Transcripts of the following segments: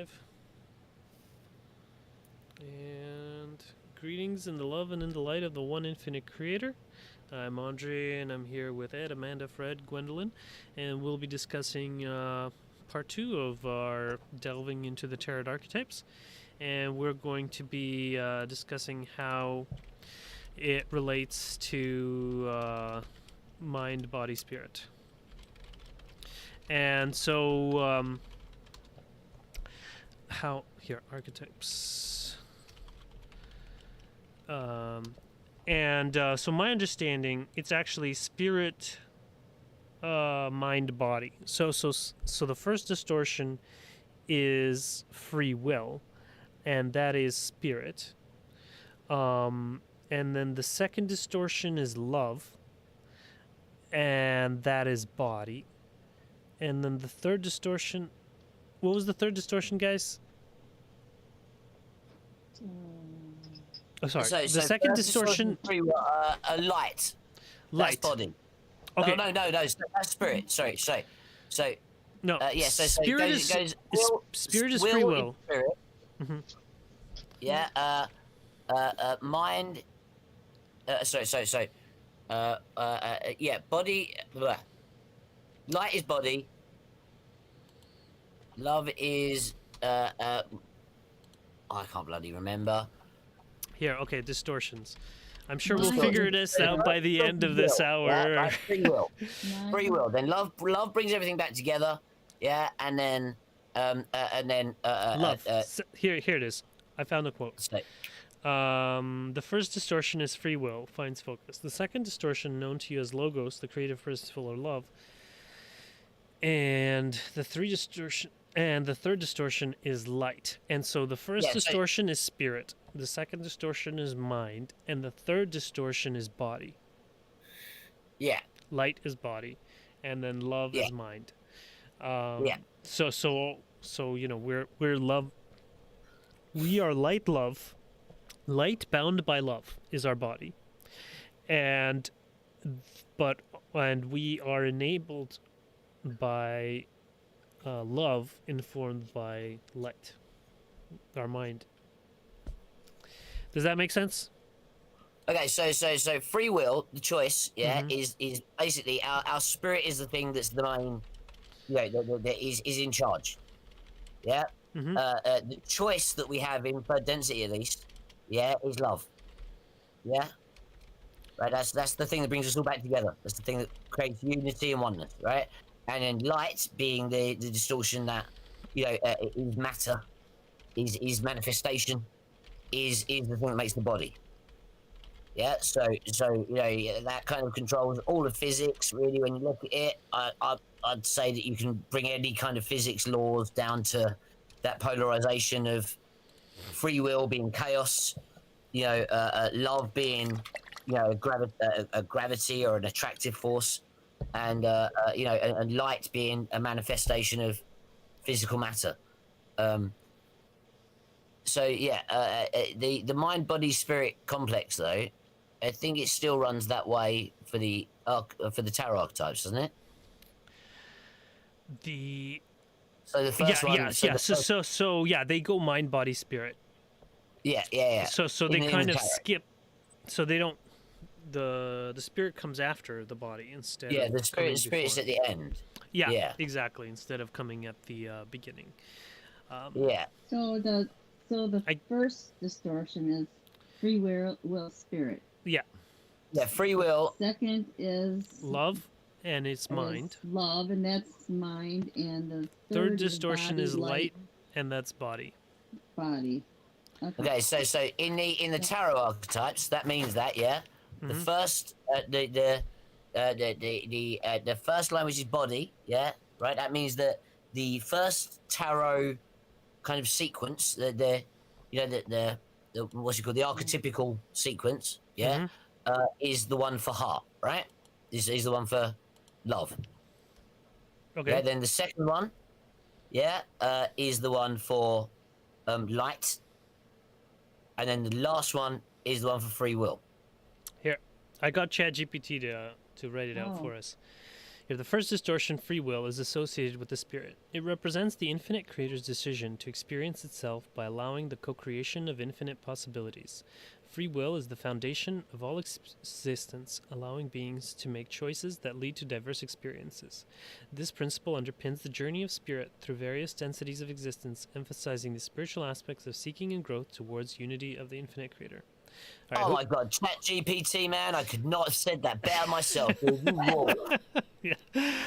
live. And greetings in the love and in the light of the one infinite creator. I'm Andre, and I'm here with Ed, Amanda, Fred, Gwendolyn, and we'll be discussing part 2 of our delving into the tarot archetypes. And we're going to be discussing how it relates to mind, body, spirit. And so, archetypes. So my understanding, it's actually spirit, mind, body. So the first distortion is free will, and that is spirit. And then the second distortion is love, and that is body. And then the third distortion, what was the third distortion, guys? Oh, sorry. The second distortion, light. light. That's body. Okay. No. That's spirit. Sorry. So. No. Yeah. So spirit spirit is free will. Spirit. Mm-hmm. Yeah. Mind. Sorry. Yeah. Body. Blah. Light is body. Love is. I can't bloody remember. Here, okay, distortions. I'm sure we'll figure this out by the end of this hour. Yeah, free will. Free will. Then love brings everything back together. Yeah, and then love. Here it is. I found the quote. Say. The first distortion is free will, finds focus. The second distortion, known to you as logos, the creative principle or love, and the third distortion is light. And so the first distortion is spirit, the second distortion is mind, and the third distortion is body. Yeah. Light is body, and then love is mind. So you know, we're love. We are light love. Light bound by love is our body. And we are enabled by love informed by light, our mind. Does that make sense? Okay, so free will, the choice, is basically our spirit is the thing that's the main, that is in charge. Yeah. The choice that we have in third density, at least, is love. Yeah. Right. That's the thing that brings us all back together. That's the thing that creates unity and oneness. Right. And then light being the distortion that, is matter, is manifestation, is the thing that makes the body. Yeah, so that kind of controls all of physics. Really, when you look at it, I'd say that you can bring any kind of physics laws down to that polarization of free will being chaos, love being, a gravity or an attractive force, and and light being a manifestation of physical matter. The mind body spirit complex, though, I think it still runs that way for the tarot archetypes, doesn't it? So the first one, they go mind body spirit. Yeah. So they kind of skip, so they don't. The spirit comes after the body instead. Yeah, the spirit is at the end. Yeah, exactly. Instead of coming at the beginning. So the first distortion is free will spirit. Yeah. Yeah, free will. Second is love, and it's mind. Love, and that's mind. And the third distortion is light, and that's body. Body. Okay, so in the tarot archetypes, that means that the first the first line, which is body, right. That means that the first tarot kind of sequence, the what's it called, the archetypical sequence, is the one for heart, right? Is the one for love. Okay. Yeah, then the second one, is the one for light, and then the last one is the one for free will. Here, I got ChatGPT to write it out for us. Here, the first distortion, free will, is associated with the spirit. It represents the infinite creator's decision to experience itself by allowing the co-creation of infinite possibilities. Free will is the foundation of all existence, allowing beings to make choices that lead to diverse experiences. This principle underpins the journey of spirit through various densities of existence, emphasizing the spiritual aspects of seeking and growth towards unity of the infinite creator. Right, oh my God, ChatGPT, man! I could not have said that better myself. Yeah.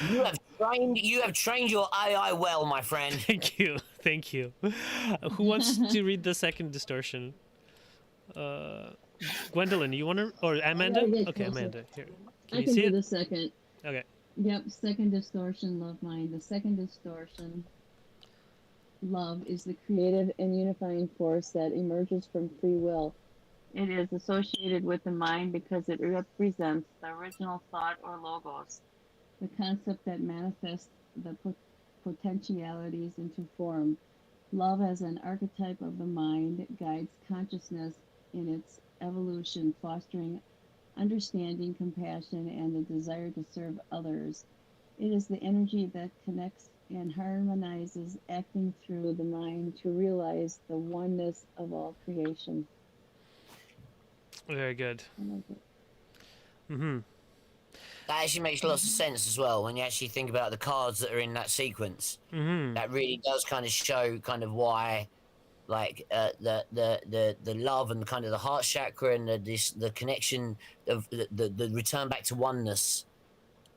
You have trained your AI well, my friend. Thank you. Who wants to read the second distortion? Gwendolyn, you want to, or Amanda? Okay, Amanda. Here, I can do the second. Okay. Yep, second distortion, love mind. The second distortion, love, is the creative and unifying force that emerges from free will. It is associated with the mind because it represents the original thought or logos, the concept that manifests the potentialities into form. Love as an archetype of the mind guides consciousness in its evolution, fostering understanding, compassion, and the desire to serve others. It is the energy that connects and harmonizes, acting through the mind to realize the oneness of all creation. Very good. I like it. Mm-hmm. That actually makes lots of sense as well when you actually think about the cards that are in that sequence. Mm-hmm. That really does kind of show kind of why, like the love and kind of the heart chakra and the connection of the return back to oneness,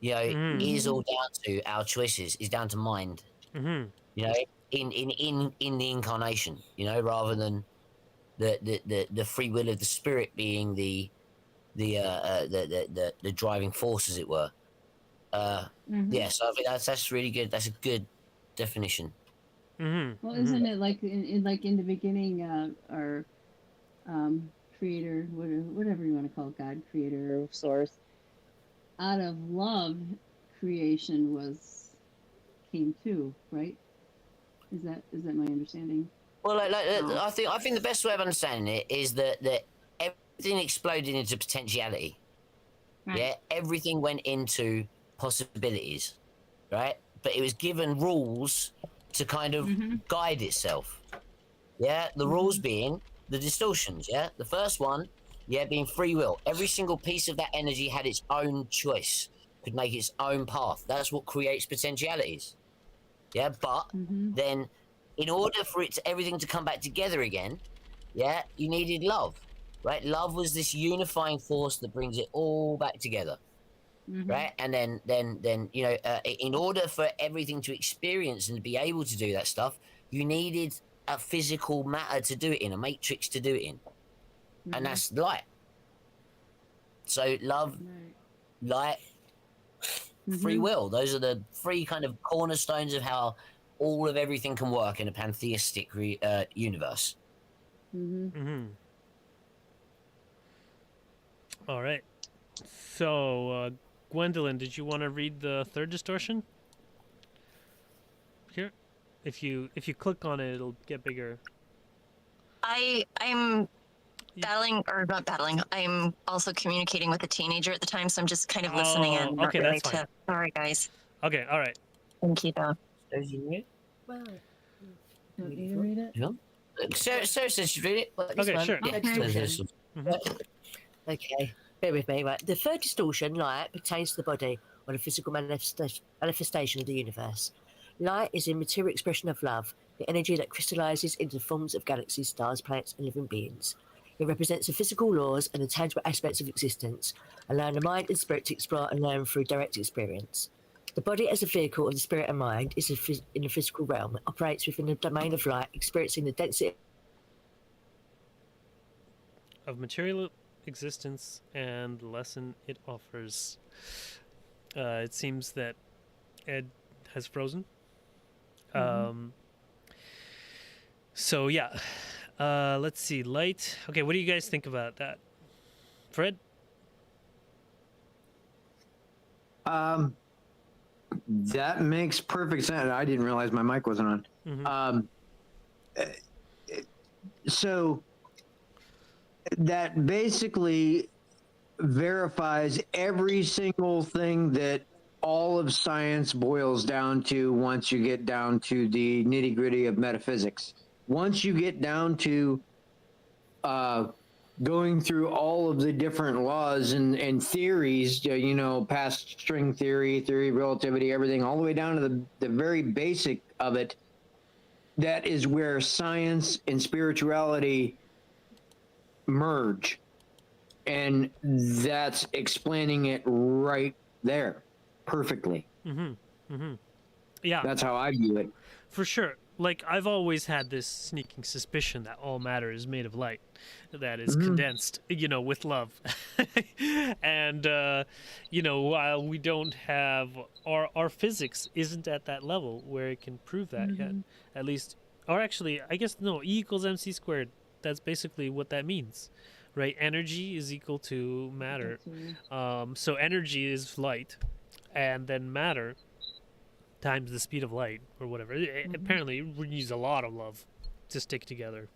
you know, is all down to our choices. Is down to mind. Mm-hmm. You know, in the incarnation. You know, rather than the free will of the spirit being the driving force, as it were. Yeah, so I think that's really good. That's a good definition. Mm-hmm. Well, isn't it like in the beginning, our creator, whatever you want to call it, God, creator, or source, out of love, creation came too, right? Is that my understanding? Well, I think the best way of understanding it is that everything exploded into potentiality. Right. Yeah, everything went into possibilities, right? But it was given rules to kind of guide itself. Yeah, the rules being the distortions. Yeah, the first one, yeah, being free will. Every single piece of that energy had its own choice, could make its own path. That's what creates potentialities. Yeah, but then, in order for everything to come back together again, yeah, you needed love, right? Love was this unifying force that brings it all back together, right? And then you know, in order for everything to experience and to be able to do that stuff, you needed a physical matter to do it in, a matrix to do it in, and that's light. So love, light, free will. Those are the three kind of cornerstones of how all of everything can work in a pantheistic universe. All right. So, Gwendolyn, did you want to read the third distortion? Here, if you click on it, it'll get bigger. I'm battling, or not battling. I'm also communicating with a teenager at the time, so I'm just kind of listening in. Okay, that's fine. Sorry, guys. Okay, all right. Thank you, though. Want me to read it? Yeah. Sarah says she'd read it. Okay, sure. Okay, bear with me. Right, the third distortion, light, pertains to the body or the physical manifestation of the universe. Light is a material expression of love, the energy that crystallizes into the forms of galaxies, stars, planets, and living beings. It represents the physical laws and the tangible aspects of existence, allowing the mind and spirit to explore and learn through direct experience. The body as a vehicle of the spirit and mind is in the physical realm. It operates within the domain of light, experiencing the density of material existence and the lesson it offers. It seems that Ed has frozen. So yeah, let's see. Light. Okay, what do you guys think about that, Fred? That makes perfect sense. I didn't realize my mic wasn't on. So that basically verifies every single thing that all of science boils down to once you get down to the nitty gritty of metaphysics. Once you get down to going through all of the different laws and theories, you know, past string theory, theory of relativity, everything, all the way down to the very basic of it, that is where science and spirituality merge. And that's explaining it right there perfectly. Yeah, That's how I view it. for sure. Like, I've always had this sneaking suspicion that all matter is made of light, that is condensed, you know, with love. And, you know, while we don't have, our physics isn't at that level where it can prove that yet. At least, or actually, I guess, no, E equals MC squared. That's basically what that means, right? Energy is equal to matter. So energy is light, and then matter times the speed of light, or whatever. Apparently, we use a lot of love to stick together.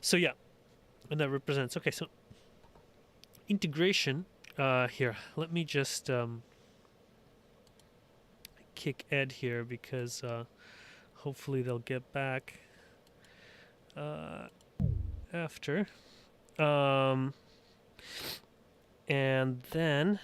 So yeah, and that represents, okay, so integration, here, let me just kick Ed here, because hopefully they'll get back after. And then,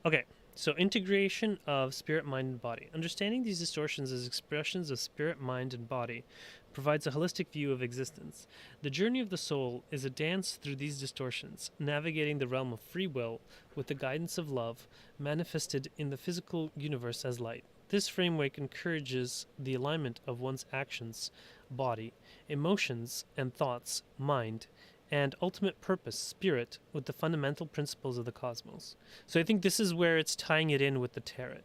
okay, so integration of spirit, mind, and body. Understanding these distortions as expressions of spirit, mind, and body provides a holistic view of existence. The journey of the soul is a dance through these distortions, navigating the realm of free will with the guidance of love, manifested in the physical universe as light. This framework encourages the alignment of one's actions, body, emotions and thoughts, mind, and ultimate purpose, spirit, with the fundamental principles of the cosmos. So I think this is where it's tying it in with the tarot,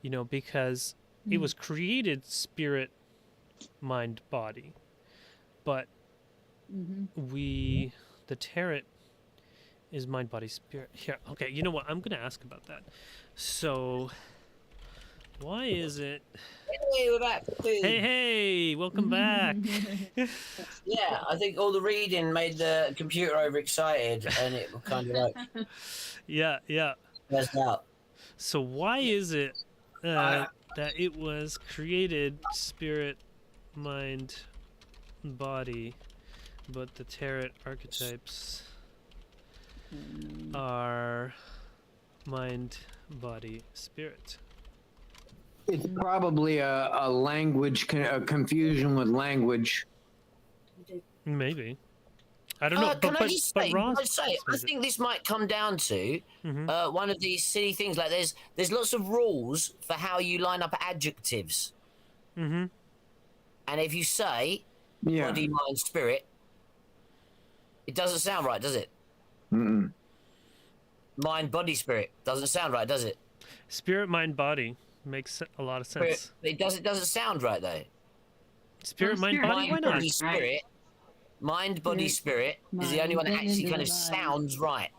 you know, because it was created spirit, mind, body, but the tarot is mind, body, spirit. Here, okay, you know what? I'm going to ask about that. So, why is it... Hey, we're back. Hey, welcome back. Yeah, I think all the reading made the computer overexcited, and it kind of like Yeah. messed out. So why is it that it was created spirit, mind, body, but the tarot archetypes are mind, body, spirit? It's probably a language, a confusion with language. Maybe. I don't know. Can I just say, Ross I think this might come down to one of these silly things. Like there's lots of rules for how you line up adjectives. And if you say body, mind, spirit, it doesn't sound right, does it? Mind, body, spirit doesn't sound right, does it? Spirit, mind, body makes a lot of sense. It doesn't sound right though. Spirit, mind, body. Why Mind, not? body, spirit. Mind, body, spirit is the only one that actually kind of sounds right.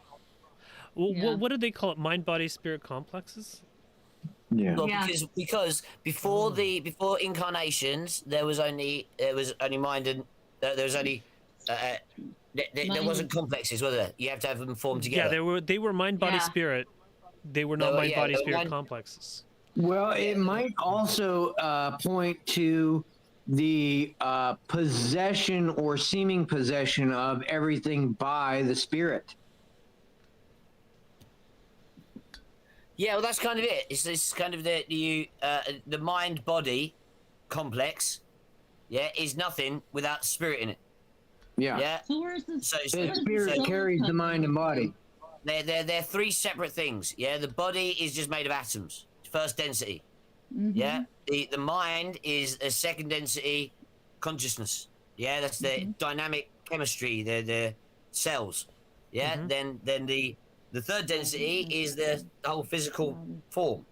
Well, what do they call it? Mind, body, spirit complexes? Yeah. Well, because before before incarnations, there was only mind and there was only there wasn't complexes, was there? You have to have them formed together. Yeah, they were mind, body, spirit. They were not mind, body, spirit complexes. Well, it might also point to the possession or seeming possession of everything by the spirit. Yeah, well, that's kind of it. It's kind of the mind body complex. Yeah, is nothing without spirit in it. Yeah. Yeah. So where's the The spirit carries the mind and body. They're three separate things. Yeah, the body is just made of atoms. First density. Yeah, the mind is a second density consciousness. Yeah, that's the dynamic chemistry, the cells. Yeah, then the third density is the whole physical form.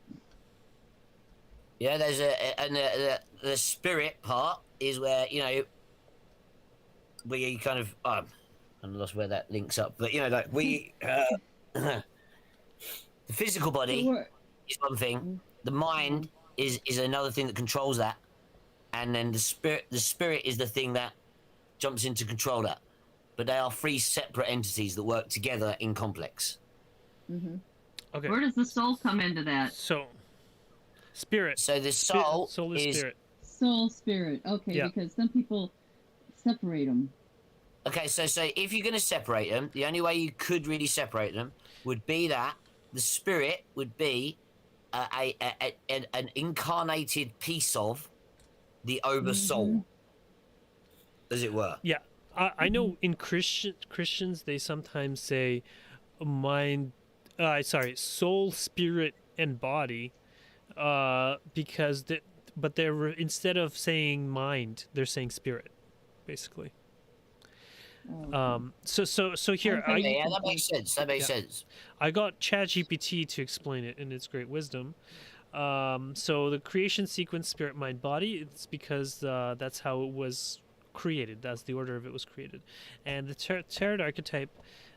Yeah, there's the spirit part is where, you know, where you kind of I lost where that links up, but you know, like we the physical body is one thing, the mind is another thing that controls that, and then the spirit is the thing that jumps in to control that. But they are three separate entities that work together in complex. Okay. Where does the soul come into that? So, spirit. So the soul Soul is spirit. Soul, spirit. Okay, Yeah. because some people separate them. Okay, so if you're going to separate them, the only way you could really separate them would be that the spirit would be an incarnated piece of the oversoul, as it were. Yeah. I know in Christians they sometimes say mind, soul, spirit, and body, because but they're instead of saying mind, they're saying spirit, basically. So here, Okay, yeah, that makes sense. That makes sense. I got ChatGPT to explain it in its great wisdom. So the creation sequence, spirit, mind, body, it's because that's how it was created. That's the order of it was created. And the tarot archetype,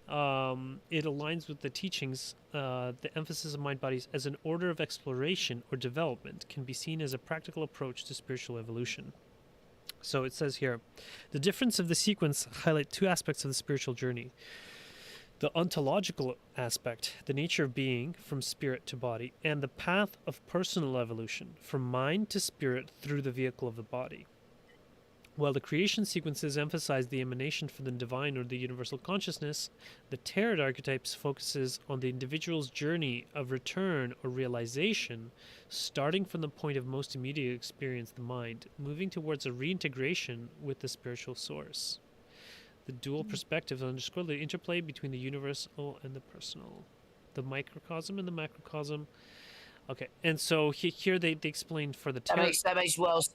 it aligns with the teachings. The emphasis of mind bodies as an order of exploration or development can be seen as a practical approach to spiritual evolution. So it says here, the difference of the sequence highlight two aspects of the spiritual journey. The ontological aspect, the nature of being from spirit to body, and the path of personal evolution from mind to spirit through the vehicle of the body. While the creation sequences emphasize the emanation from the divine or the universal consciousness, the tarot archetypes focuses on the individual's journey of return or realization, starting from the point of most immediate experience, the mind, moving towards a reintegration with the spiritual source. The dual perspectives underscore the interplay between the universal and the personal, the microcosm and the macrocosm. Okay, and so here they explained for the tarot. That makes loads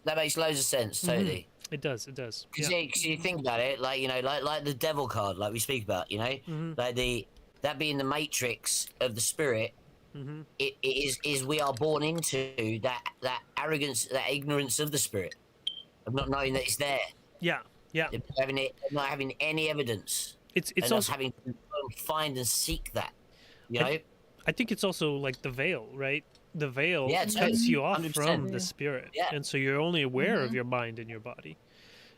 of sense, totally. It does. Because you think about it, like like the devil card, like we speak about, like that being the matrix of the spirit. It is we are born into that arrogance, that ignorance of the spirit, of not knowing that it's there. Yeah. Not having any evidence. It's and also having to find and seek that. You know. I think it's also like the veil, right? The veil Yeah, cuts you off 100%. from the spirit, and so you're only aware of your mind and your body,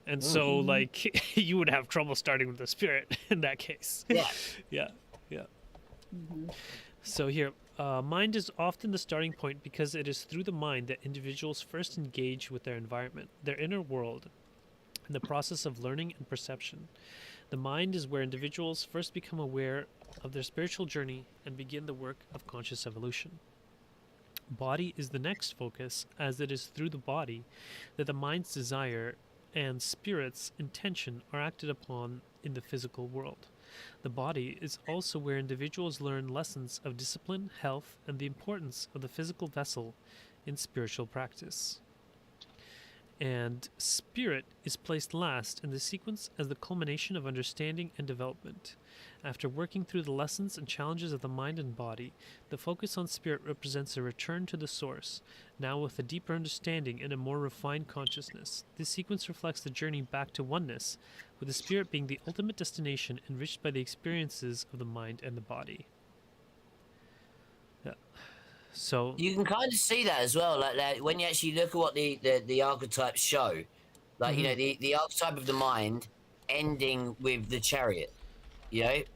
and so like you would have trouble starting with the spirit in that case. Yeah. So here, mind is often the starting point because it is through the mind that individuals first engage with their environment, their inner world, in the process of learning and perception. The mind is where individuals first become aware of their spiritual journey and begin the work of conscious evolution. Body is the next focus, as it is through the body that the mind's desire and spirit's intention are acted upon in the physical world. The body is also where individuals learn lessons of discipline, health, and the importance of the physical vessel in spiritual practice. And spirit is placed last in the sequence as the culmination of understanding and development. After working through the lessons and challenges of the mind and body, the focus on spirit represents a return to the source, now with a deeper understanding and a more refined consciousness. This sequence reflects the journey back to oneness, with the spirit being the ultimate destination enriched by the experiences of the mind and the body. Yeah. So you can kind of see that as well, like that when you actually look at what the archetypes show, like the archetype of the mind ending with the chariot, that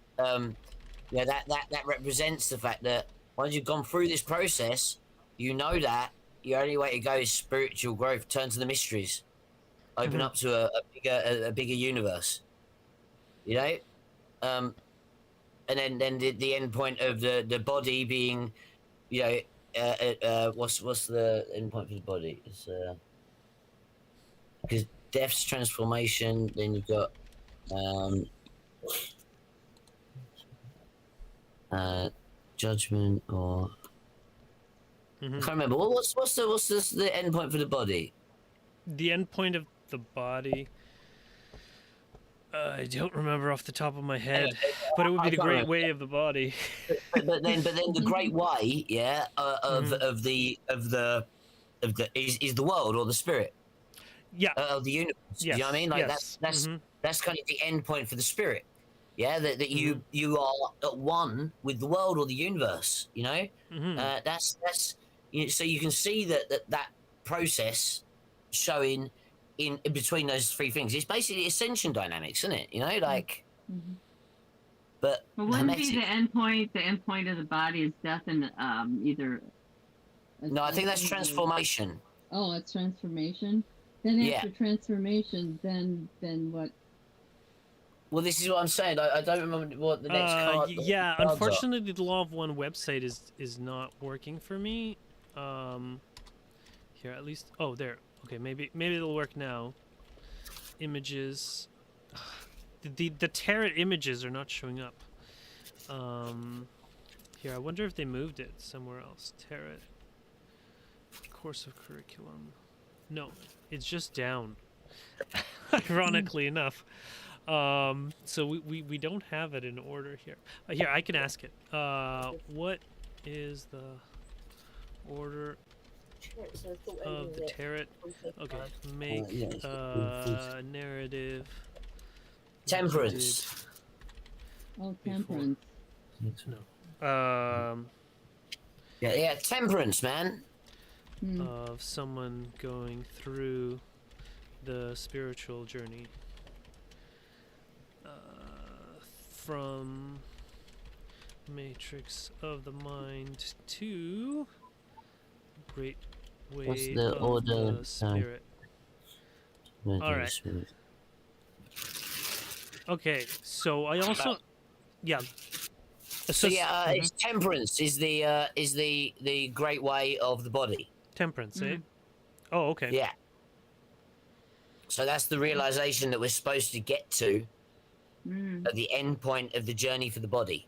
represents the fact that once you've gone through this process, you know that your only way to go is spiritual growth, turn to the mysteries, open up to a bigger universe, and then the end point of the body being, what's the end point for the body? It's because death's transformation. Then you've got judgment, or I can't remember. What's the end point for the body? the end point of the body. I don't remember off the top of my head, but it would be the great way of the body. but then the great way, of the is the world or the spirit, of the universe. Yes. You know what I mean? Like that's kind of the end point for the spirit. Yeah, that you are at one with the world or the universe. That's so you can see that process showing in between those three things. It's basically ascension dynamics, isn't it? But But wouldn't be hermetic. the end point of the body is death and either. No, I think that's ascension or- transformation. Oh, it's transformation. Then Yeah. after transformation, then what? Well, this is what I'm saying. I don't remember what the next card. Yeah, cards are. unfortunately, the Law of One website is not working for me. Here, at least. Oh, there. Okay, maybe it'll work now. Images. The tarot images are not showing up. Here, I wonder if they moved it somewhere else. Tarot. Course of curriculum. No, it's just down. Ironically enough. So we don't have it in order here. Here, I can ask it. What is the order of the tarot? Okay, make narrative. Temperance. Oh, temperance. No. Yeah, temperance, man. Of someone going through the spiritual journey. From matrix of the mind to great way What's the of order? the spirit. All right. Okay, so I also, yeah. So yeah, it's temperance is the great way of the body. Temperance, eh? Oh, okay. Yeah. So that's the realization that we're supposed to get to at the end point of the journey for the body.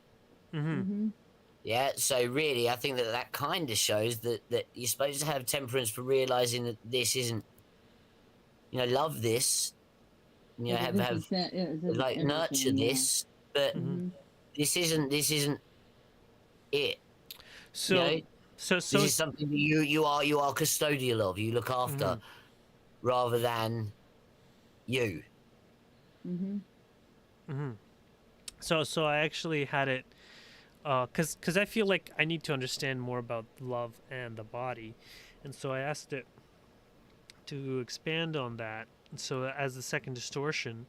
Yeah. So really, I think that kind of shows that you're supposed to have temperance for realizing that this isn't, love this, have like nurture this, but this isn't it. So, this is something that you are custodial of. You look after, rather than you. So I actually had it, cause I feel like I need to understand more about love and the body, and so I asked it to expand on that. And so as the second distortion,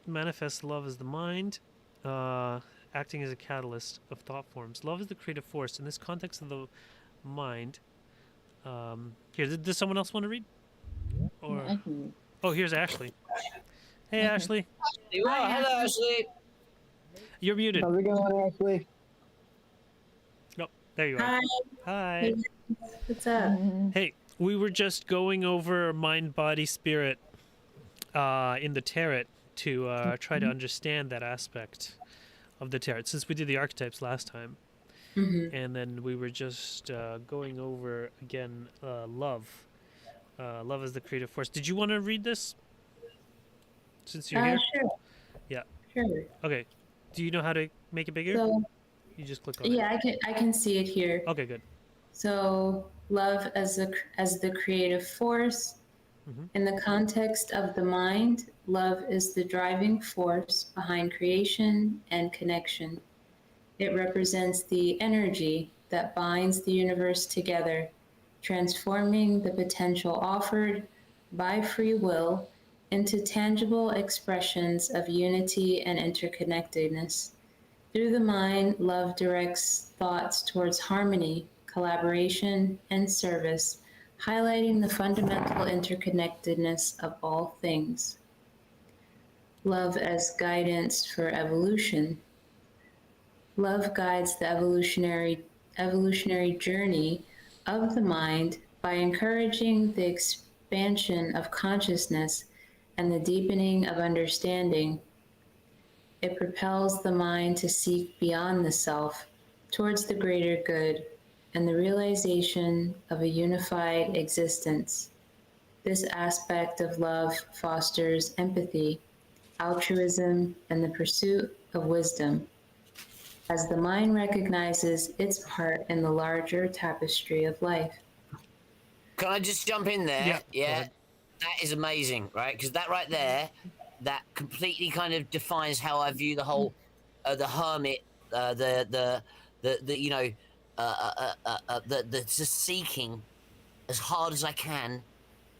manifest love as the mind, acting as a catalyst of thought forms. Love is the creative force. In this context of the mind, here, does someone else want to read? Or I can read. oh, here's Ashley. Hey, Ashley. Hello, Ashley. You're muted. How's it going, Ashley? No, there you are. Hi. Hi. What's up? Hey, we were just going over mind, body, spirit in the tarot to try to understand that aspect of the tarot, since we did the archetypes last time. And then we were just going over, again, love. Love is the creative force. Did you want to read this? Since you're here? Sure. Yeah. Sure. Okay. Do you know how to make it bigger? So, you just click on it. yeah, I can see it here. Okay, good. So, love as the creative force. In the context of the mind, love is the driving force behind creation and connection. It represents the energy that binds the universe together, transforming the potential offered by free will into tangible expressions of unity and interconnectedness. Through the mind, love directs thoughts towards harmony, collaboration, and service, highlighting the fundamental interconnectedness of all things. Love as guidance for evolution. Love guides the evolutionary journey of the mind by encouraging the expansion of consciousness and the deepening of understanding. It propels the mind to seek beyond the self, towards the greater good and the realization of a unified existence. This aspect of love fosters empathy, altruism, and the pursuit of wisdom, as the mind recognizes its part in the larger tapestry of life. Can I just jump in there? Yeah. That is amazing, right? Because that right there, that completely kind of defines how I view the whole, the hermit, the just seeking as hard as I can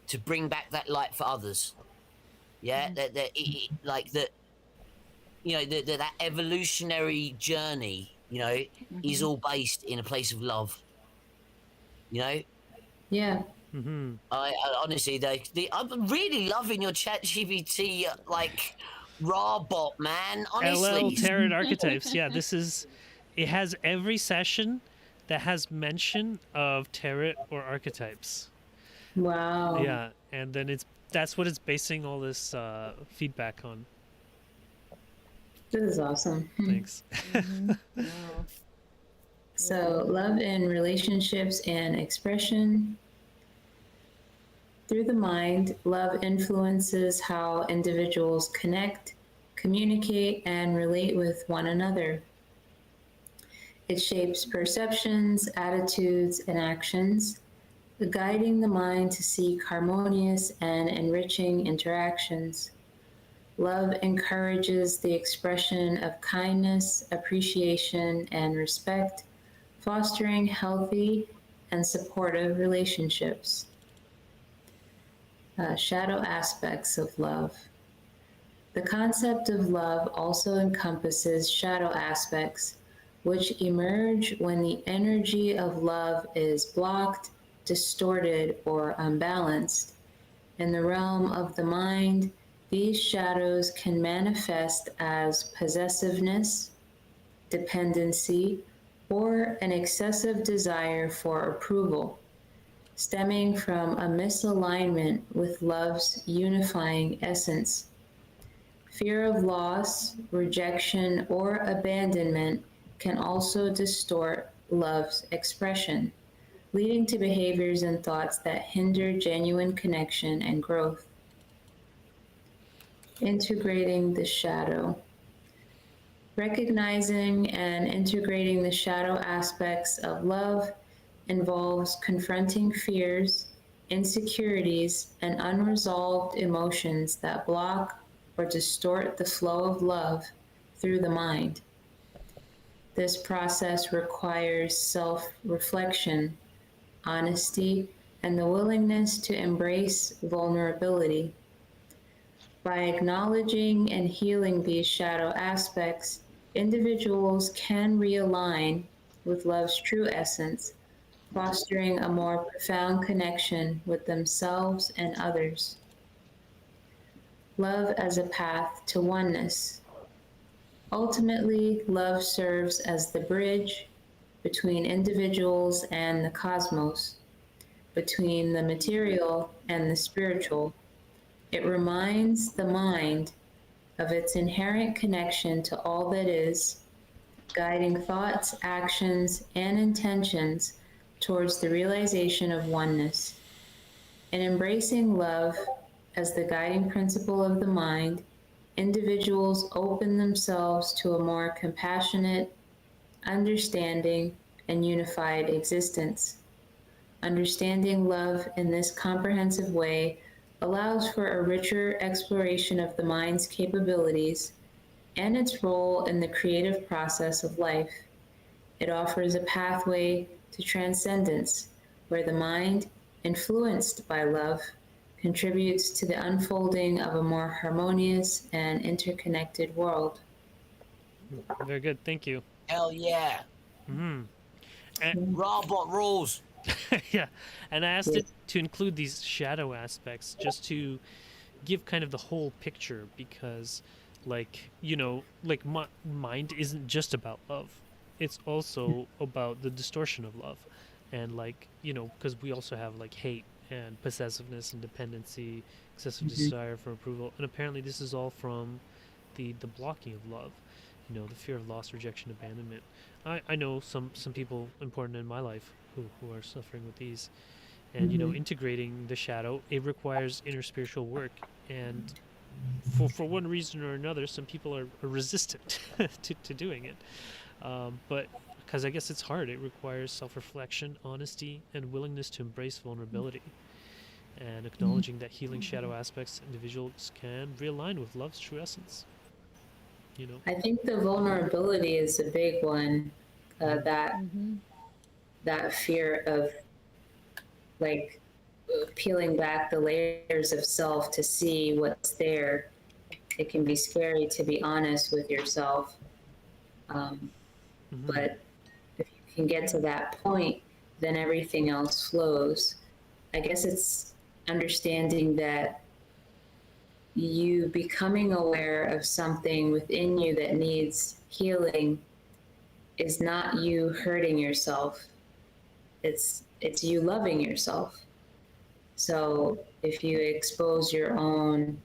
to bring back that light for others. Yeah, like that. you know, that evolutionary journey, you know, is all based in a place of love. You know, Yeah. Mm-hmm. I honestly, I'm really loving your Chat GPT like raw bot, man. LL Honestly, Tarot Archetypes. Yeah, this is. It has every session that has mention of tarot or archetypes. Wow. Yeah, and then that's what it's basing all this feedback on. This is awesome. Thanks. Wow. So, love in relationships and expression. Through the mind, love influences how individuals connect, communicate, and relate with one another. It shapes perceptions, attitudes, and actions, guiding the mind to seek harmonious and enriching interactions. Love encourages the expression of kindness, appreciation, and respect, fostering healthy and supportive relationships. Shadow aspects of love. The concept of love also encompasses shadow aspects, which emerge when the energy of love is blocked, distorted, or unbalanced. In the realm of the mind, these shadows can manifest as possessiveness, dependency, or an excessive desire for approval, stemming from a misalignment with love's unifying essence. Fear of loss, rejection, or abandonment can also distort love's expression, leading to behaviors and thoughts that hinder genuine connection and growth. Integrating the shadow. Recognizing and integrating the shadow aspects of love involves confronting fears, insecurities, and unresolved emotions that block or distort the flow of love through the mind. This process requires self reflection, honesty, and the willingness to embrace vulnerability. By acknowledging and healing these shadow aspects, individuals can realign with love's true essence, fostering a more profound connection with themselves and others. Love as a path to oneness. Ultimately, love serves as the bridge between individuals and the cosmos, between the material and the spiritual. It reminds the mind of its inherent connection to all that is, guiding thoughts, actions, and intentions towards the realization of oneness. In embracing love as the guiding principle of the mind, individuals open themselves to a more compassionate, understanding, and unified existence. Understanding love in this comprehensive way allows for a richer exploration of the mind's capabilities and its role in the creative process of life. It offers a pathway to transcendence where the mind, influenced by love, contributes to the unfolding of a more harmonious and interconnected world. Very good. Thank you. hell yeah, Mm-hmm. And, raw bot rules. yeah, and I asked it to include these shadow aspects just to give kind of the whole picture because, like, you know, like mind isn't just about love. It's also about the distortion of love. And, like, you know, because we also have, like, hate and possessiveness and dependency, excessive desire for approval. And apparently this is all from the blocking of love. You know, the fear of loss, rejection, abandonment. I know some people important in my life who are suffering with these. And, you know, integrating the shadow, it requires inner spiritual work. And for one reason or another, some people are resistant to doing it. But because I guess it's hard, it requires self-reflection, honesty, and willingness to embrace vulnerability. And acknowledging that healing shadow aspects, individuals can realign with love's true essence. You know? I think the vulnerability is a big one. That fear of like peeling back the layers of self to see what's there. it can be scary to be honest with yourself. But if you can get to that point, then everything else flows. I guess it's understanding that you becoming aware of something within you that needs healing is not you hurting yourself. It's you loving yourself. So if you expose your own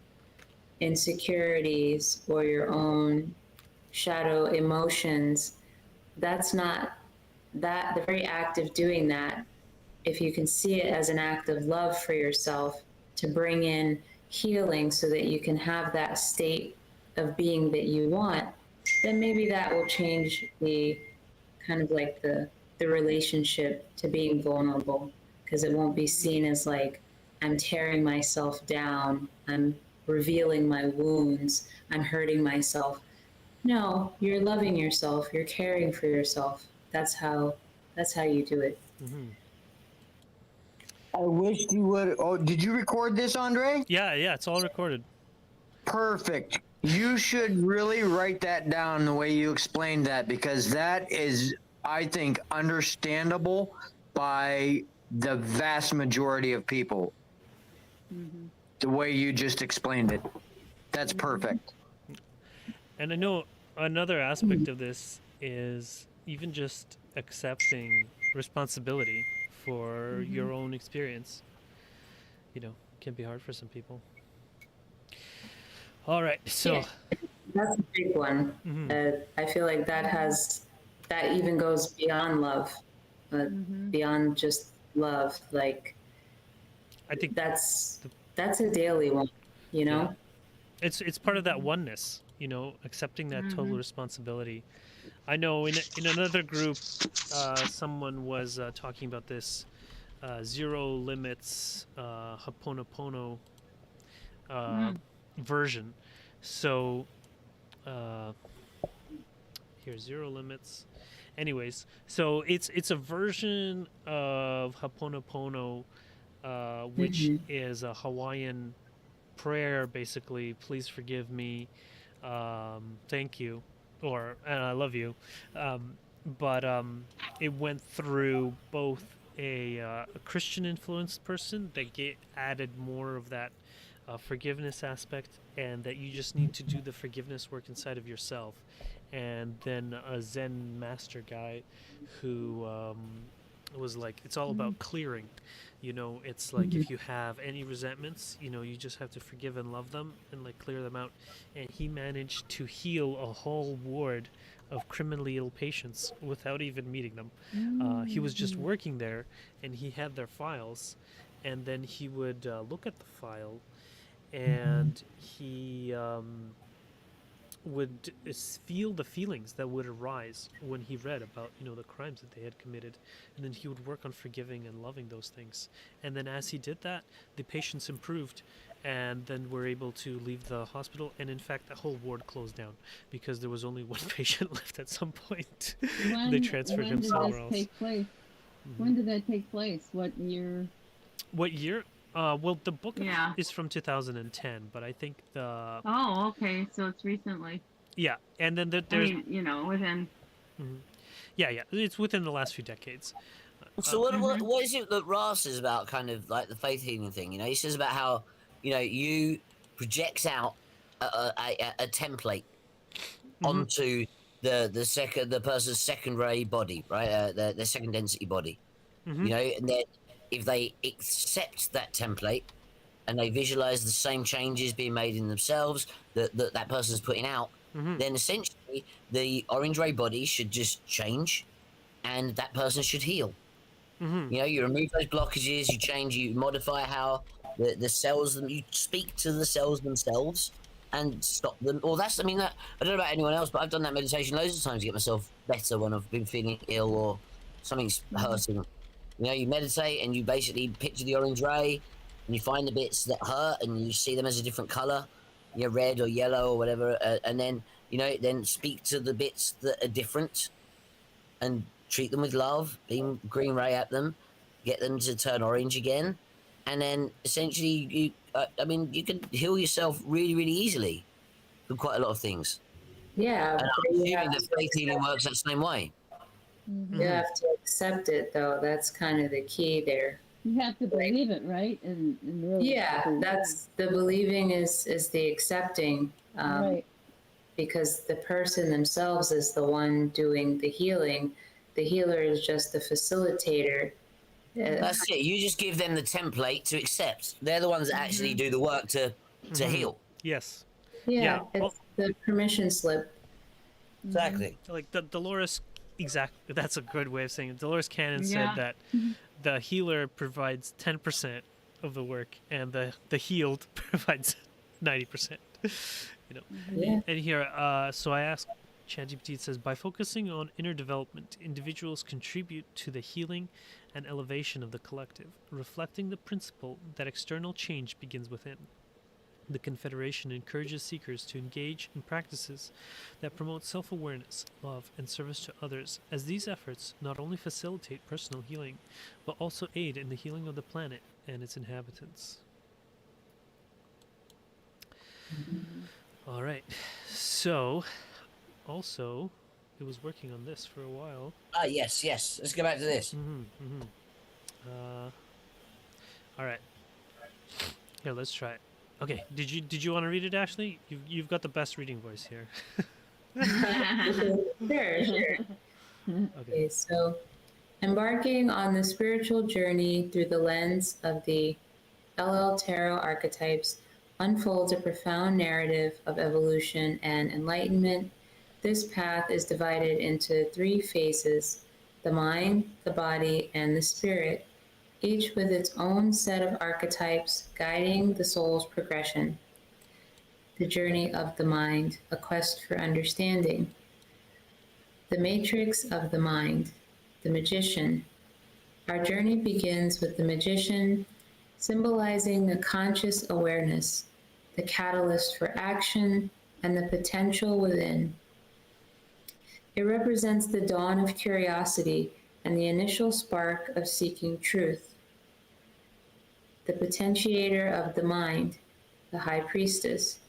insecurities or your own shadow emotions, that's not that the very act of doing that, if you can see it as an act of love for yourself to bring in healing so that you can have that state of being that you want, then maybe that will change the kind of like the relationship to being vulnerable, because it won't be seen as like I'm tearing myself down, I'm revealing my wounds, I'm hurting myself. No, you're loving yourself, you're caring for yourself. That's how you do it. I wish you would. Oh, did you record this, Andre? Yeah, it's all recorded. Perfect. You should really write that down the way you explained that, because that is, I think, understandable by the vast majority of people. The way you just explained it. That's perfect. And I know another aspect of this is even just accepting responsibility for your own experience. You know, can be hard for some people. All right, so Yeah, that's a big one. I feel like that even goes beyond love, beyond just love. Like I think that's a daily one, you know. it's part of that oneness, you know, accepting that total responsibility. I know in another group, someone was talking about this zero limits Ho'oponopono version. So here's zero limits. Anyways, so it's a version of Ho'oponopono, which is a Hawaiian prayer, basically. Please forgive me, thank you, or and I love you. But it went through both a Christian influenced person that added more of that forgiveness aspect, and that you just need to do the forgiveness work inside of yourself, and then a Zen master guy who was like, it's all about clearing. You know, it's like if you have any resentments, you know, you just have to forgive and love them and like clear them out. And he managed to heal a whole ward of criminally ill patients without even meeting them. He was just working there, and he had their files, and then he would look at the file, and he would feel the feelings that would arise when he read about, you know, the crimes that they had committed, and then he would work on forgiving and loving those things. And then as he did that, the patients improved, and then were able to leave the hospital. And in fact, the whole ward closed down because there was only one patient left at some point. They transferred him somewhere else. Take place? When did that take place? What year? What year? Well, the book Yeah. is from 2010, but I think the Oh, okay. So it's recently. yeah, and then I there's mean, you know, within. yeah, it's within the last few decades. So what is it that Ra says about kind of like the faith healing thing? You know, he says about how, you know, you projects out a template onto the person's secondary body, right? Their second density body. You know, and then if they accept that template and they visualize the same changes being made in themselves that person's putting out, then essentially the orange ray body should just change, and that person should heal. You know, you remove those blockages, you change, you modify how the cells, you speak to the cells themselves and stop them. Or that's, I mean, that, I don't know about anyone else, but I've done that meditation loads of times to get myself better when I've been feeling ill or something's hurting. You know, you meditate and you basically picture the orange ray, and you find the bits that hurt and you see them as a different color, you know, red or yellow or whatever, and then, you know, then speak to the bits that are different and treat them with love, beam green ray at them, get them to turn orange again, and then essentially you I mean, you can heal yourself really, really easily. for quite a lot of things. Yeah, And but I'm you assuming have that to faith healing accept, works that same way. Mhm. you have to accept it, though. That's kind of the key there. You have to believe it, right? And really Yeah, believe it. that's the believing is the accepting, Right. because the person themselves is the one doing the healing. The healer is just the facilitator. That's it. You just give them the template to accept. They're the ones that actually do the work to heal. Yes. Yeah, Well, it's the permission slip. Exactly. like the Dolores, exactly. That's a good way of saying it. Dolores Cannon said Yeah. that the healer provides 10% of the work, and the healed provides 90%. You know. Yeah. And here, so I asked ChatGPT. It says, by focusing on inner development, individuals contribute to the healing and elevation of the collective, reflecting the principle that external change begins within. The Confederation encourages seekers to engage in practices that promote self-awareness, love, and service to others, as these efforts not only facilitate personal healing, but also aid in the healing of the planet and its inhabitants. All right. So, also, it was working on this for a while. Ah, yes, yes. Let's go back to this. All right. Here, let's try it. Okay. Did you want to read it, Ashley? You've got the best reading voice here. Sure. Okay. Okay, so embarking on the spiritual journey through the lens of the LL Tarot archetypes unfolds a profound narrative of evolution and enlightenment. This path is divided into 3 phases: the mind, the body, and the spirit, each with its own set of archetypes guiding the soul's progression. The journey of the mind, a quest for understanding. The matrix of the mind, the magician. Our journey begins with the magician, symbolizing the conscious awareness, the catalyst for action, and the potential within. It represents the dawn of curiosity and the initial spark of seeking truth. The potentiator of the mind, the high priestess.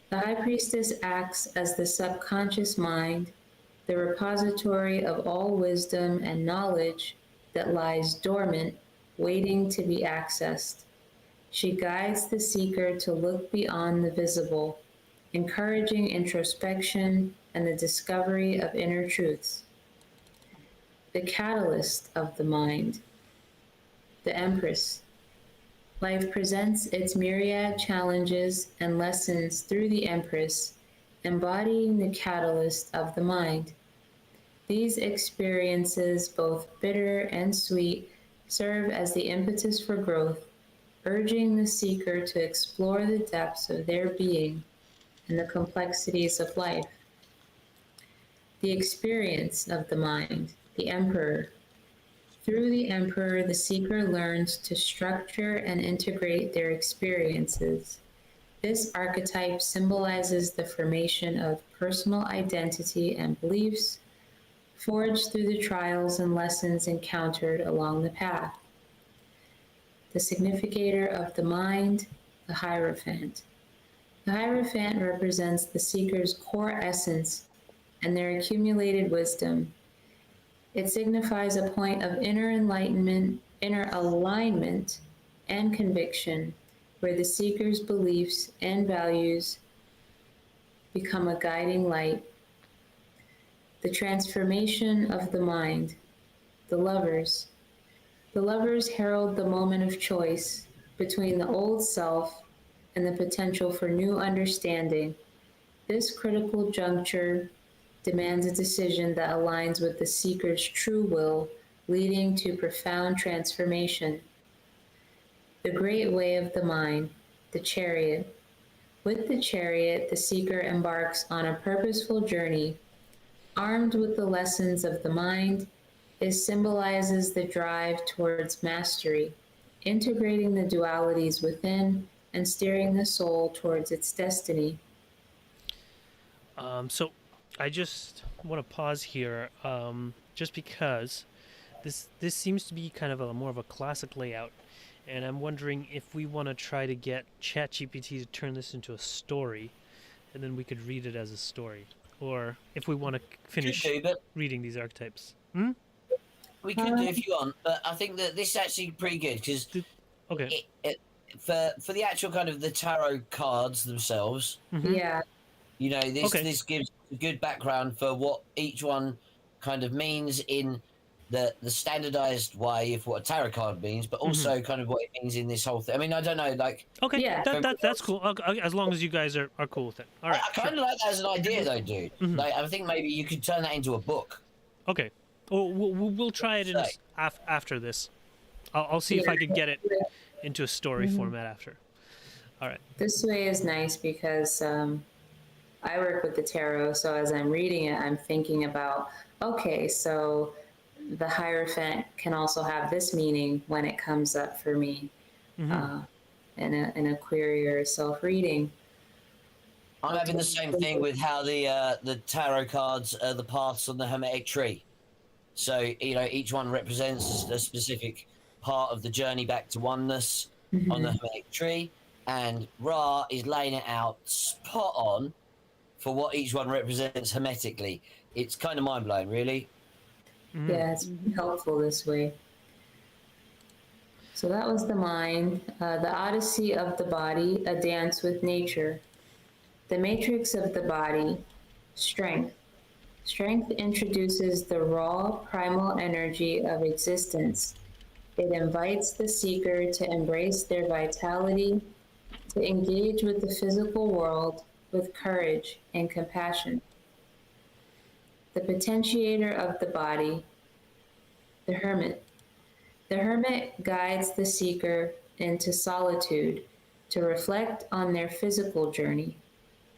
The high priestess acts as the subconscious mind, the repository of all wisdom and knowledge that lies dormant, waiting to be accessed. She guides the seeker to look beyond the visible, encouraging introspection and the discovery of inner truths. The catalyst of the mind, the Empress. Life presents its myriad challenges and lessons through the Empress, embodying the catalyst of the mind. These experiences, both bitter and sweet, serve as the impetus for growth, urging the seeker to explore the depths of their being and the complexities of life. The experience of the mind, the Emperor. Through the Emperor, the seeker learns to structure and integrate their experiences. This archetype symbolizes the formation of personal identity and beliefs, forged through the trials and lessons encountered along the path. The significator of the mind, the Hierophant. The Hierophant represents the seeker's core essence and their accumulated wisdom. It signifies a point of inner enlightenment, inner alignment, and conviction, where the seeker's beliefs and values become a guiding light. The transformation of the mind, the Lovers. The Lovers herald the moment of choice between the old self and the potential for new understanding. This critical juncture demands a decision that aligns with the seeker's true will, leading to profound transformation. The Great Way of the Mind, the Chariot. With the Chariot, the seeker embarks on a purposeful journey. Armed with the lessons of the mind, it symbolizes the drive towards mastery, integrating the dualities within and steering the soul towards its destiny. So I just want to pause here, just because this seems to be kind of a more of a classic layout, and I'm wondering if we want to try to get ChatGPT to turn this into a story, and then we could read it as a story. Or if we want to finish Could do, but reading these archetypes. we could do if you want. But I think that this is actually pretty good because Okay. for the actual kind of the tarot cards themselves, Yeah. you know, Okay. this gives a good background for what each one kind of means in the standardized way of what a tarot card means, but also kind of what it means in this whole thing. I mean, I don't know, like Okay. Yeah. That's cool. Okay, as long as you guys are cool with it. All right. I kind of like that as an idea, though, dude. Like, I think maybe you could turn that into a book. Okay. Well, we'll try it in Say. after this. I'll see if I can get it into a story format after. All right. This way is nice because I work with the tarot, so as I'm reading it, I'm thinking about, okay, so the Hierophant can also have this meaning when it comes up for me in a query or a self-reading. I'm having the same thing with how the tarot cards are the paths on the Hermetic tree. So, you know, each one represents a specific part of the journey back to oneness on the Hermetic tree, and Ra is laying it out spot on for what each one represents hermetically. It's kind of mind-blowing, really. Yeah, it's helpful this way. So that was the mind. The Odyssey of the Body, a dance with nature. The matrix of the body, strength. Strength introduces the raw, primal energy of existence. It invites the seeker to embrace their vitality, to engage with the physical world with courage and compassion. The potentiator of the body, the hermit. The hermit guides the seeker into solitude to reflect on their physical journey.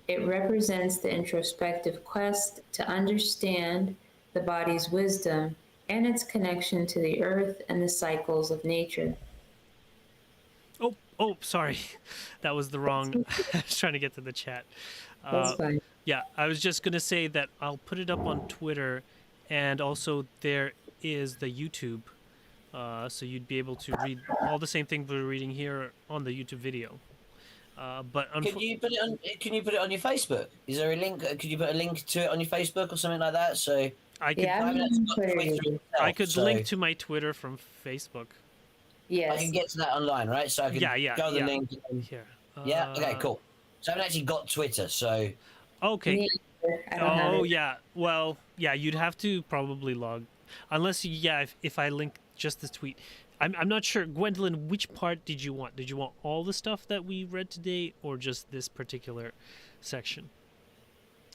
It represents the introspective quest to understand the body's wisdom and its connection to the earth and the cycles of nature. Oh, sorry. That was the wrong. I was trying to get to the chat. That's fine. Yeah, I was just going to say that I'll put it up on Twitter, and also there is the YouTube. So you'd be able to read all the same thing we're reading here on the YouTube video. But Can you put it on your Facebook? Is there a link? Could you put a link to it on your Facebook or something like that? So I could Yeah, I'm haven't on actually got Twitter. Twitter user. itself, I could so link to my Twitter from Facebook. I Yes. can get to that online, right? So I can Yeah, go the yeah. link. Here. Yeah. Okay. Cool. So I haven't actually got Twitter, so Okay. Me either. I don't have Oh it. yeah. Well, yeah. You'd have to probably log, unless if I link just the tweet. I'm not sure, Gwendolyn. Which part did you want? Did you want all the stuff that we read today, or just this particular section?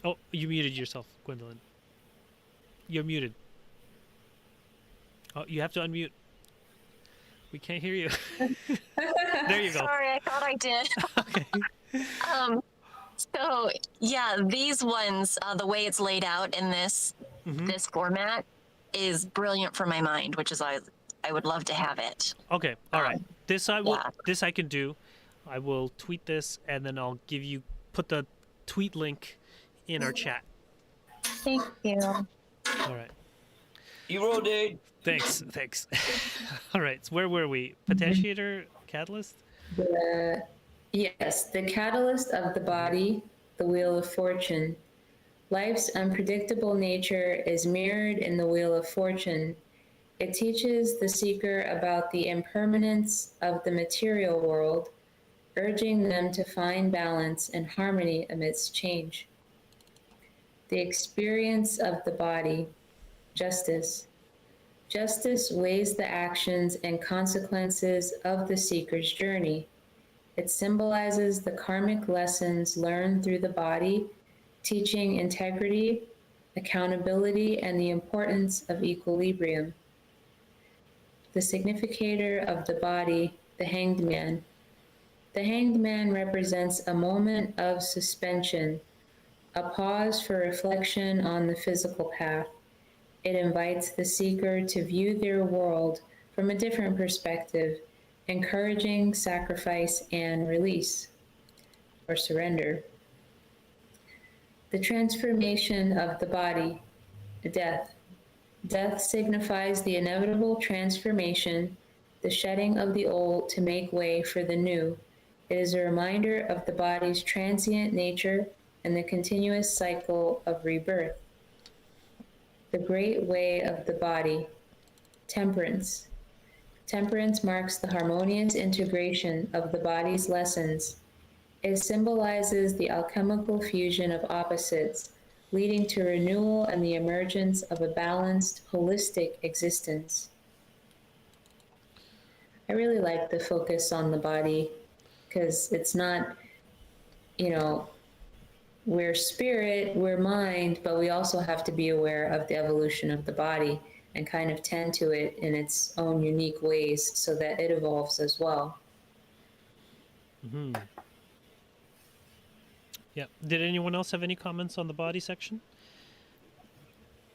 Oh, you muted yourself, Gwendolyn. You're muted. Oh, you have to unmute. We can't hear you. There you go. Sorry, I thought I did. Okay. So yeah, these ones, the way it's laid out in this format is brilliant for my mind, which is I would love to have it. Okay. All right. This I will. Yeah. This I can do. I will tweet this, and then I'll put the tweet link in our chat. Thank you. All right. you roll, dude. Thanks. All right. So where were we? Potentiator, catalyst. Yes, the catalyst of the body, the wheel of fortune. Life's unpredictable nature is mirrored in the wheel of fortune. It teaches the seeker about the impermanence of the material world, urging them to find balance and harmony amidst change. The experience of the body, justice. Justice weighs the actions and consequences of the seeker's journey. It symbolizes the karmic lessons learned through the body, teaching integrity, accountability, and the importance of equilibrium. The significator of the body, the hanged man. The hanged man represents a moment of suspension, a pause for reflection on the physical path. It invites the seeker to view their world from a different perspective, encouraging sacrifice and release, or surrender. The transformation of the body, death. Death signifies the inevitable transformation, the shedding of the old to make way for the new. It is a reminder of the body's transient nature and the continuous cycle of rebirth. The great way of the body, temperance. Temperance marks the harmonious integration of the body's lessons. It symbolizes the alchemical fusion of opposites, leading to renewal and the emergence of a balanced, holistic existence. I really like the focus on the body because it's not, you know, we're spirit, we're mind, but we also have to be aware of the evolution of the body and kind of tend to it in its own unique ways so that it evolves as well. Mm-hmm. Yeah. Did anyone else have any comments on the body section?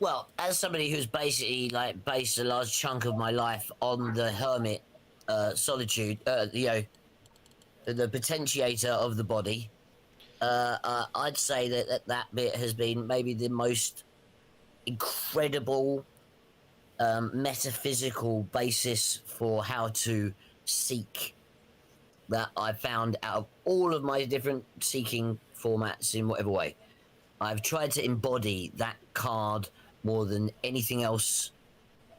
Well, as somebody who's basically like based a large chunk of my life on the hermit solitude, the potentiator of the body, I'd say that bit has been maybe the most incredible metaphysical basis for how to seek that I've found out of all of my different seeking formats in whatever way. I've tried to embody that card more than anything else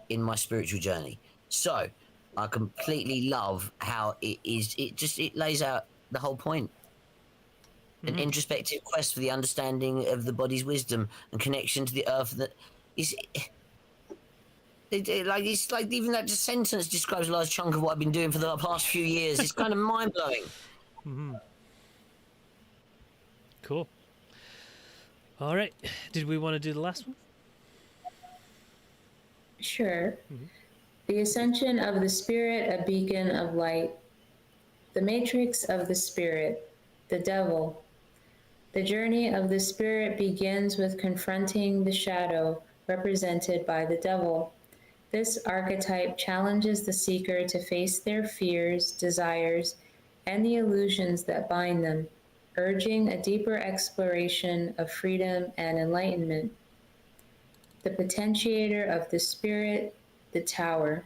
in my spiritual journey. So I completely love how it lays out the whole point. An introspective quest for the understanding of the body's wisdom and connection to the earth that is it's like even that just sentence describes a large chunk of what I've been doing for the past few years. It's kind of mind blowing. Mm-hmm. Cool. All right. Did we want to do the last one? Sure. The ascension of the spirit, a beacon of light. The matrix of the spirit, the devil. The journey of the spirit begins with confronting the shadow represented by the devil. This archetype challenges the seeker to face their fears, desires, and the illusions that bind them, urging a deeper exploration of freedom and enlightenment. The potentiator of the spirit, the tower.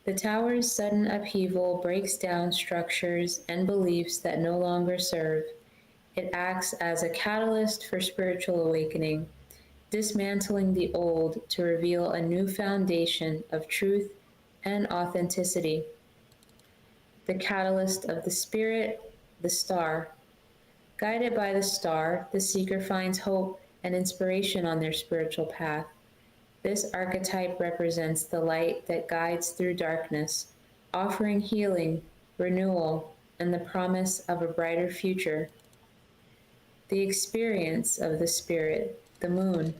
The tower's sudden upheaval breaks down structures and beliefs that no longer serve. It acts as a catalyst for spiritual awakening, dismantling the old to reveal a new foundation of truth and authenticity. The catalyst of the spirit, the star. Guided by the star, the seeker finds hope and inspiration on their spiritual path. This archetype represents the light that guides through darkness, offering healing, renewal, and the promise of a brighter future. The experience of the spirit, the moon.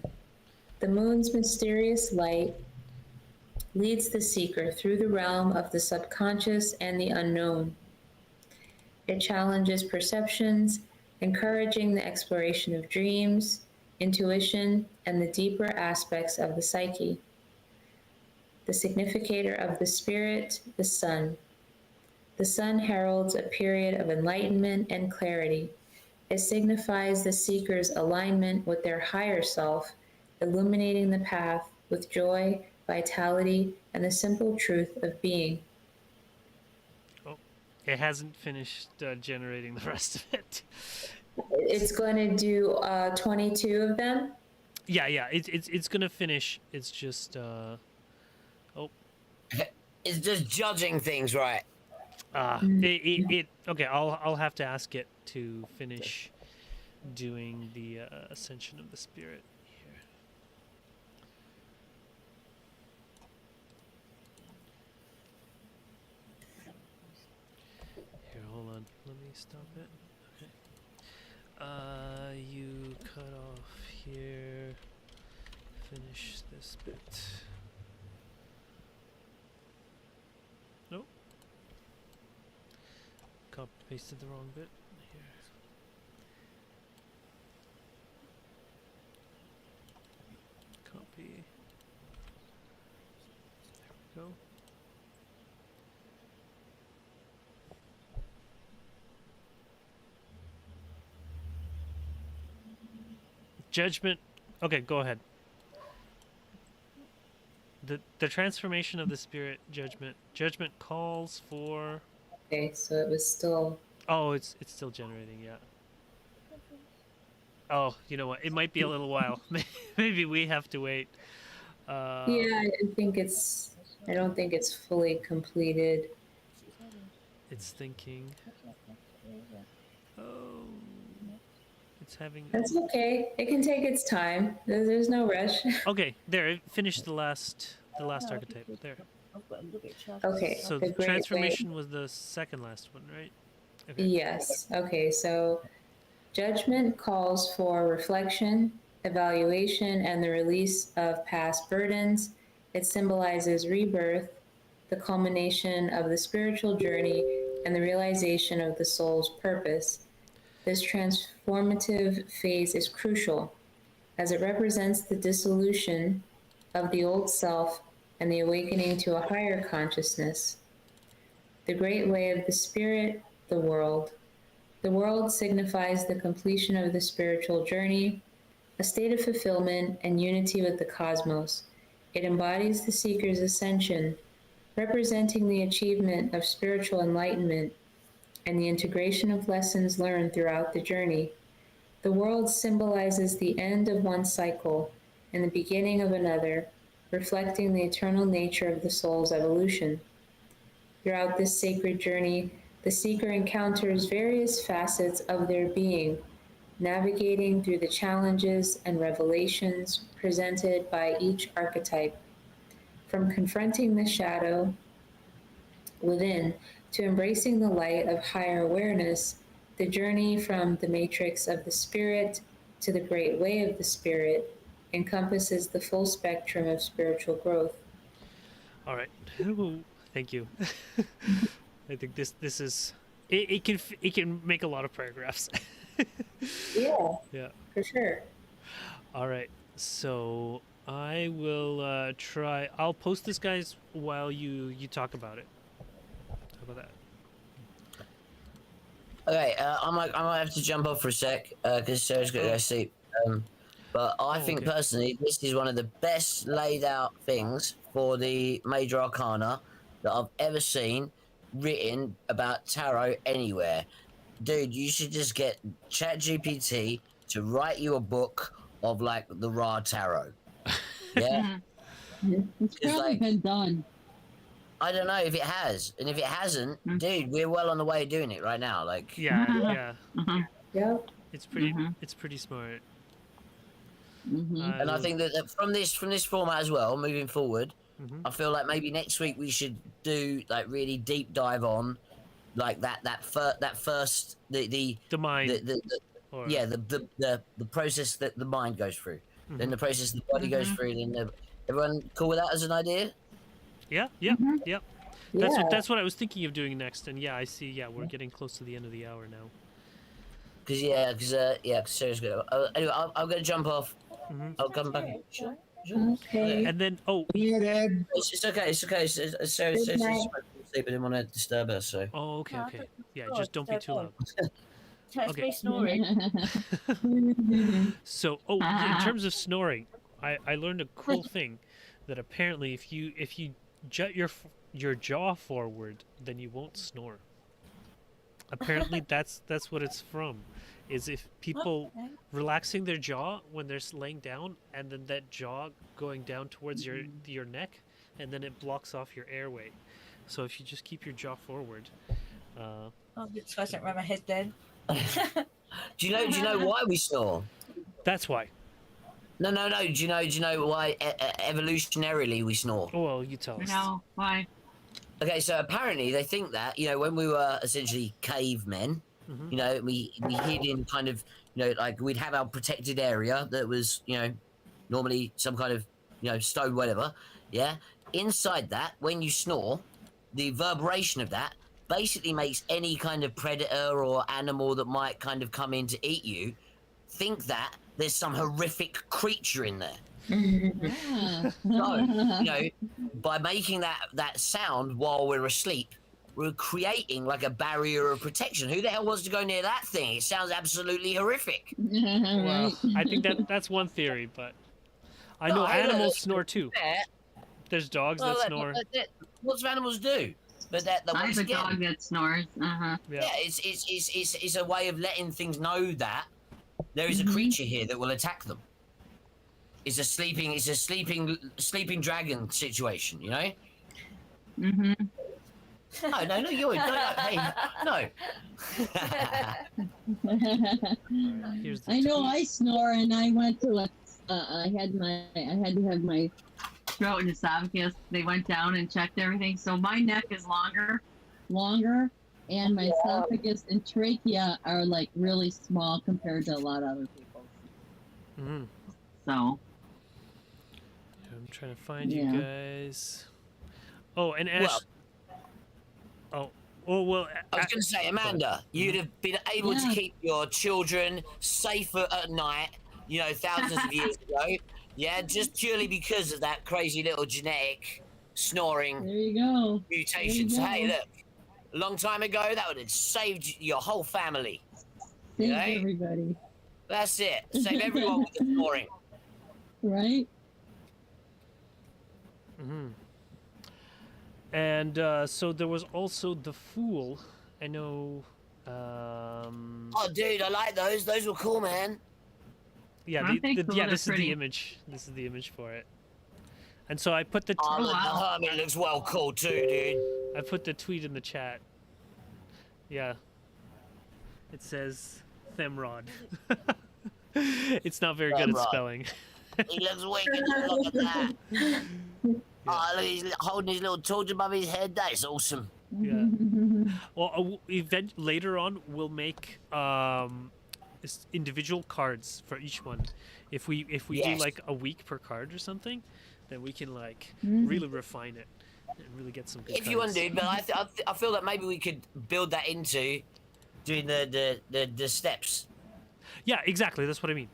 The moon's mysterious light leads the seeker through the realm of the subconscious and the unknown. It challenges perceptions, encouraging the exploration of dreams, intuition, and the deeper aspects of the psyche. The significator of the spirit, the sun. The sun heralds a period of enlightenment and clarity. It signifies the seeker's alignment with their higher self, illuminating the path with joy, vitality, and the simple truth of being. Oh, it hasn't finished generating the rest of it. It's going to do 22 of them. Yeah. It's gonna finish. It's just It's just judging things, right? okay. I'll have to ask it to finish doing the ascension of the spirit here. Here, hold on. Let me stop it. Okay. You cut off here. Finish this bit. Nope. Copy pasted the wrong bit here. Copy. There we go. Judgment. Okay, go ahead. The transformation of the spirit, judgment. Judgment calls for. Okay, so it was still. Oh, it's still generating. Yeah. Oh, you know what? It might be a little while. Maybe we have to wait. Yeah, I don't think it's fully completed. It's thinking. Oh, it's having. That's okay. It can take its time. There's no rush. Okay, there. It finished the last archetype. There. Okay. So the the great transformation was the second last one, right? Okay. Yes. Okay. So judgment calls for reflection, evaluation, and the release of past burdens. It symbolizes rebirth, the culmination of the spiritual journey, and the realization of the soul's purpose. This transformative phase is crucial as it represents the dissolution of the old self and the awakening to a higher consciousness. The great way of the spirit, the world. The world signifies the completion of the spiritual journey, a state of fulfillment and unity with the cosmos. It embodies the seeker's ascension, representing the achievement of spiritual enlightenment and the integration of lessons learned throughout the journey. The world symbolizes the end of one cycle and the beginning of another, reflecting the eternal nature of the soul's evolution. Throughout this sacred journey, the seeker encounters various facets of their being, navigating through the challenges and revelations presented by each archetype. From confronting the shadow within to embracing the light of higher awareness, the journey from the matrix of the spirit to the great way of the spirit encompasses the full spectrum of spiritual growth. All right. Thank you. I think this is it can make a lot of paragraphs. Yeah, Yeah. for sure. All right. So I will try. I'll post this, guys, while you talk about it. How about that? Okay, I might have to jump off for a sec because Sarah's got to go to sleep. But I think okay. personally, this is one of the best laid out things for the major arcana that I've ever seen written about tarot anywhere. Dude, you should just get ChatGPT to write you a book of like the Ra Tarot. Yeah, It's It's probably like- been done. I don't know if it has, and if it hasn't, dude, we're well on the way of doing it right now. Like, Yeah, yeah. Yep. It's pretty smart. and I think that from this format as well, moving forward, Mhm. I feel like maybe next week we should do like really deep dive on like that first the mind. the Or, yeah the process that the mind goes through, then the process the body goes through, then everyone cool with that as an idea? Yeah. Yeah. That's what I was thinking of doing next. And yeah, I see. Yeah, we're getting close to the end of the hour now. Cause Sarah's good. Anyway, I'm gonna jump off. I'll come back. Sure. Okay. And then It's okay. Sarah's Good night. asleep. I didn't want to disturb her. So okay. Yeah, just don't be too loud. That's Okay. me snoring. So, in terms of snoring, I learned a cool thing that apparently if you jut your jaw forward, then you won't snore. Apparently, that's what it's from. Is if people relaxing their jaw when they're laying down, and then that jaw going down towards your neck, and then it blocks off your airway. So if you just keep your jaw forward, Oh, it's got something around my head then. do you know why we snore? that's why. No. Do you know why evolutionarily we snore? Oh, well, you tell us. No, why? Okay, so apparently they think that when we were essentially cavemen, we hid in kind of like we'd have our protected area that was normally some kind of stone whatever. Yeah, inside that when you snore, the reverberation of that basically makes any kind of predator or animal that might kind of come in to eat you think that there's some horrific creature in there. Yeah. So, by making that sound while we're asleep, we're creating like a barrier of protection. Who the hell wants to go near that thing? It sounds absolutely horrific. Well, I think that's one theory, but I know animals snore too. There's dogs that snore. Lots of animals do, but that I once have a again, dog that snores. yeah, it's a way of letting things know that there is a creature here that will attack them. It's a sleeping dragon situation, you know? Mm-hmm. No, you're hey, no. Here's the I know tweet. I snore, and I went to a. I had to have my throat and esophagus. They went down and checked everything, so my neck is longer, and my esophagus and trachea are like really small compared to a lot of other people's. Mm-hmm. So I'm trying to find Yeah. you guys. Oh, and Ash. Well, I was going to say, Amanda, you'd have been able to Yeah. keep your children safe at night, you know, thousands of years ago. Yeah, just purely because of that crazy little genetic snoring there you go. mutation. There So, you hey, go. look, a long time ago, that would have saved your whole family. Thank Yeah. everybody. That's it. Save everyone with the snoring. Right? Mm-hmm. And so there was also the Fool. I know. Oh, dude, I like those. Those were cool, man. Yeah, Aren't they cool? yeah. They're This is the pretty. image. This is the image for it. And so I put the Oh, look, wow. the hermit looks well cool too, dude. I put the tweet in the chat. Yeah. It says Themrod. It's not very good at Themrod. spelling. He looks wicked. Look at that. Oh, look, he's holding his little torch above his head. That is awesome. Yeah. Well, later on we'll make individual cards for each one. If we do Yes. like a week per card or something, then we can like Mhm. really refine it and really get some good If you want, cards. dude, but I feel that maybe we could build that into doing the steps. Yeah, exactly. That's what I mean.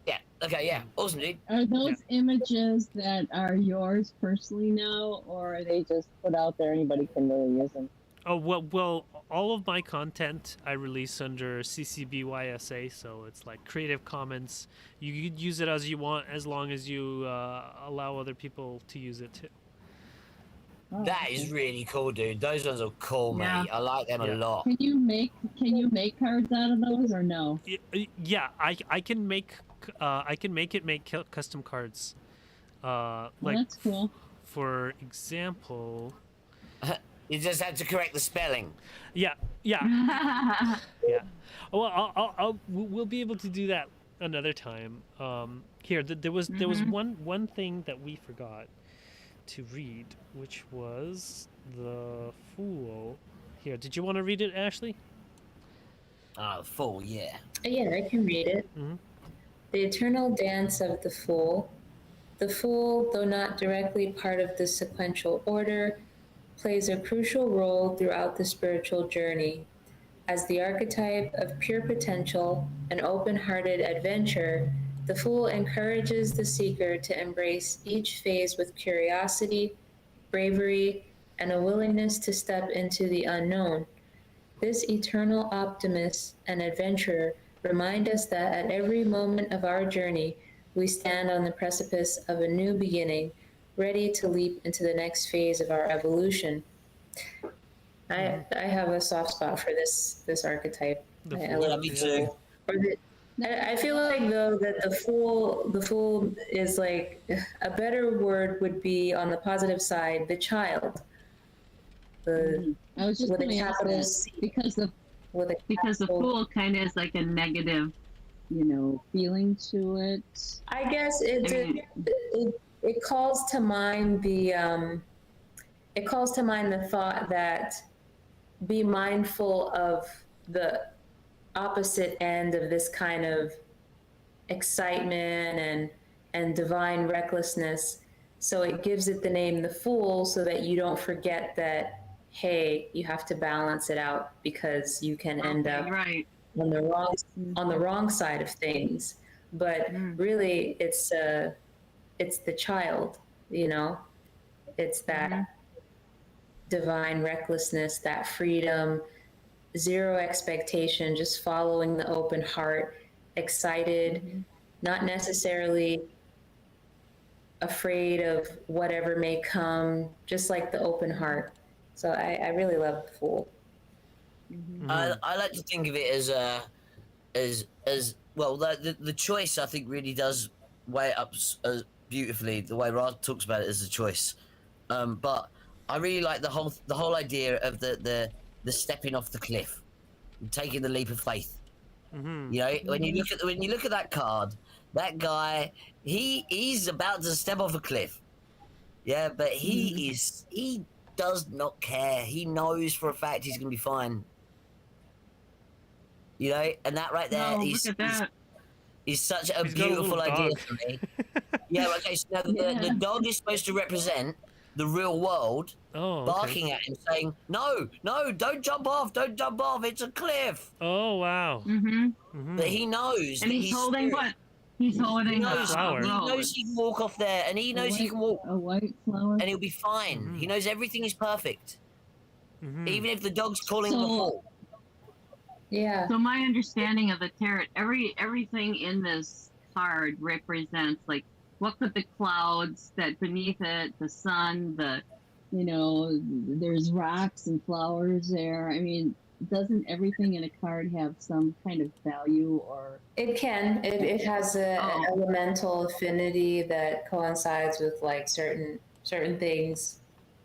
Yeah. Okay. Yeah. Awesome, dude. Are those images that are yours personally now, or are they just put out there? Anybody can really use them. Oh well, all of my content I release under CC BY-SA, so it's like Creative Commons. You could use it as you want, as long as you allow other people to use it too. Oh, That okay. is really cool, dude. Those ones are cool, Yeah. mate. I like them Yeah. a lot. Can you make cards out of those or no? Yeah, I can make custom cards. Well, Like that's cool. for example, You just had to correct the spelling. yeah. Well, we'll be able to do that another time. Here, there was one thing that we forgot to read, which was the Fool. Here, did you want to read it, Ashley? Oh, fool, yeah. Yeah, I can read it. Mhm. The eternal dance of the Fool. The Fool, though not directly part of the sequential order, plays a crucial role throughout the spiritual journey. As the archetype of pure potential and open-hearted adventure, the Fool encourages the seeker to embrace each phase with curiosity, bravery, and a willingness to step into the unknown. This eternal optimist and adventurer remind us that at every moment of our journey, we stand on the precipice of a new beginning, ready to leap into the next phase of our evolution. I have a soft spot for this archetype. The I Fool. love Yeah, me the too. Fool. I feel like though that the fool is like a better word would be on the positive side, the child. The I was just with a going to ask capital that C. because the with a the capital- fool kind of is like a negative, feeling to it. I guess I mean, it calls to mind the thought that be mindful of the opposite end of this kind of excitement and divine recklessness. So it gives it the name the Fool so that you don't forget that, hey, you have to balance it out because you can end up right. on the wrong side of things. But really it's the child, it's that divine recklessness, that freedom, zero expectation, just following the open heart, excited, not necessarily afraid of whatever may come, just like the open heart. So I really love the Fool. I like to think of it as as well. The choice, I think, really does weigh it up beautifully. The way Ra talks about it as a choice, but I really like the whole idea of the stepping off the cliff, taking the leap of faith. Mm-hmm. You know, when you look at that card, that guy, he's about to step off a cliff. Yeah, but he does not care. He knows for a fact he's gonna be fine. You know, and that right there Oh, look at that. is such a He's got a beautiful little idea dog. for me. Yeah, okay, so now the dog is supposed to represent the real world, Oh, okay. barking at him, saying, "No, no, don't jump off! Don't jump off! It's a cliff." Oh, wow. Mm-hmm. Mm-hmm. But he knows. And that he's holding spirit. what? He's holding He knows, a flower. he rose. knows he can walk off there, and he knows he can walk, A white flower. and he'll be fine. Mhm. He knows everything is perfect, Mm-hmm. even if the dog's calling him a So- fool. Yeah. So my understanding of the tarot, everything in this card represents like what could the clouds that beneath it, the sun, there's rocks and flowers there. I mean, doesn't everything in a card have some kind of value or? It can. It has an Oh. elemental affinity that coincides with like certain things.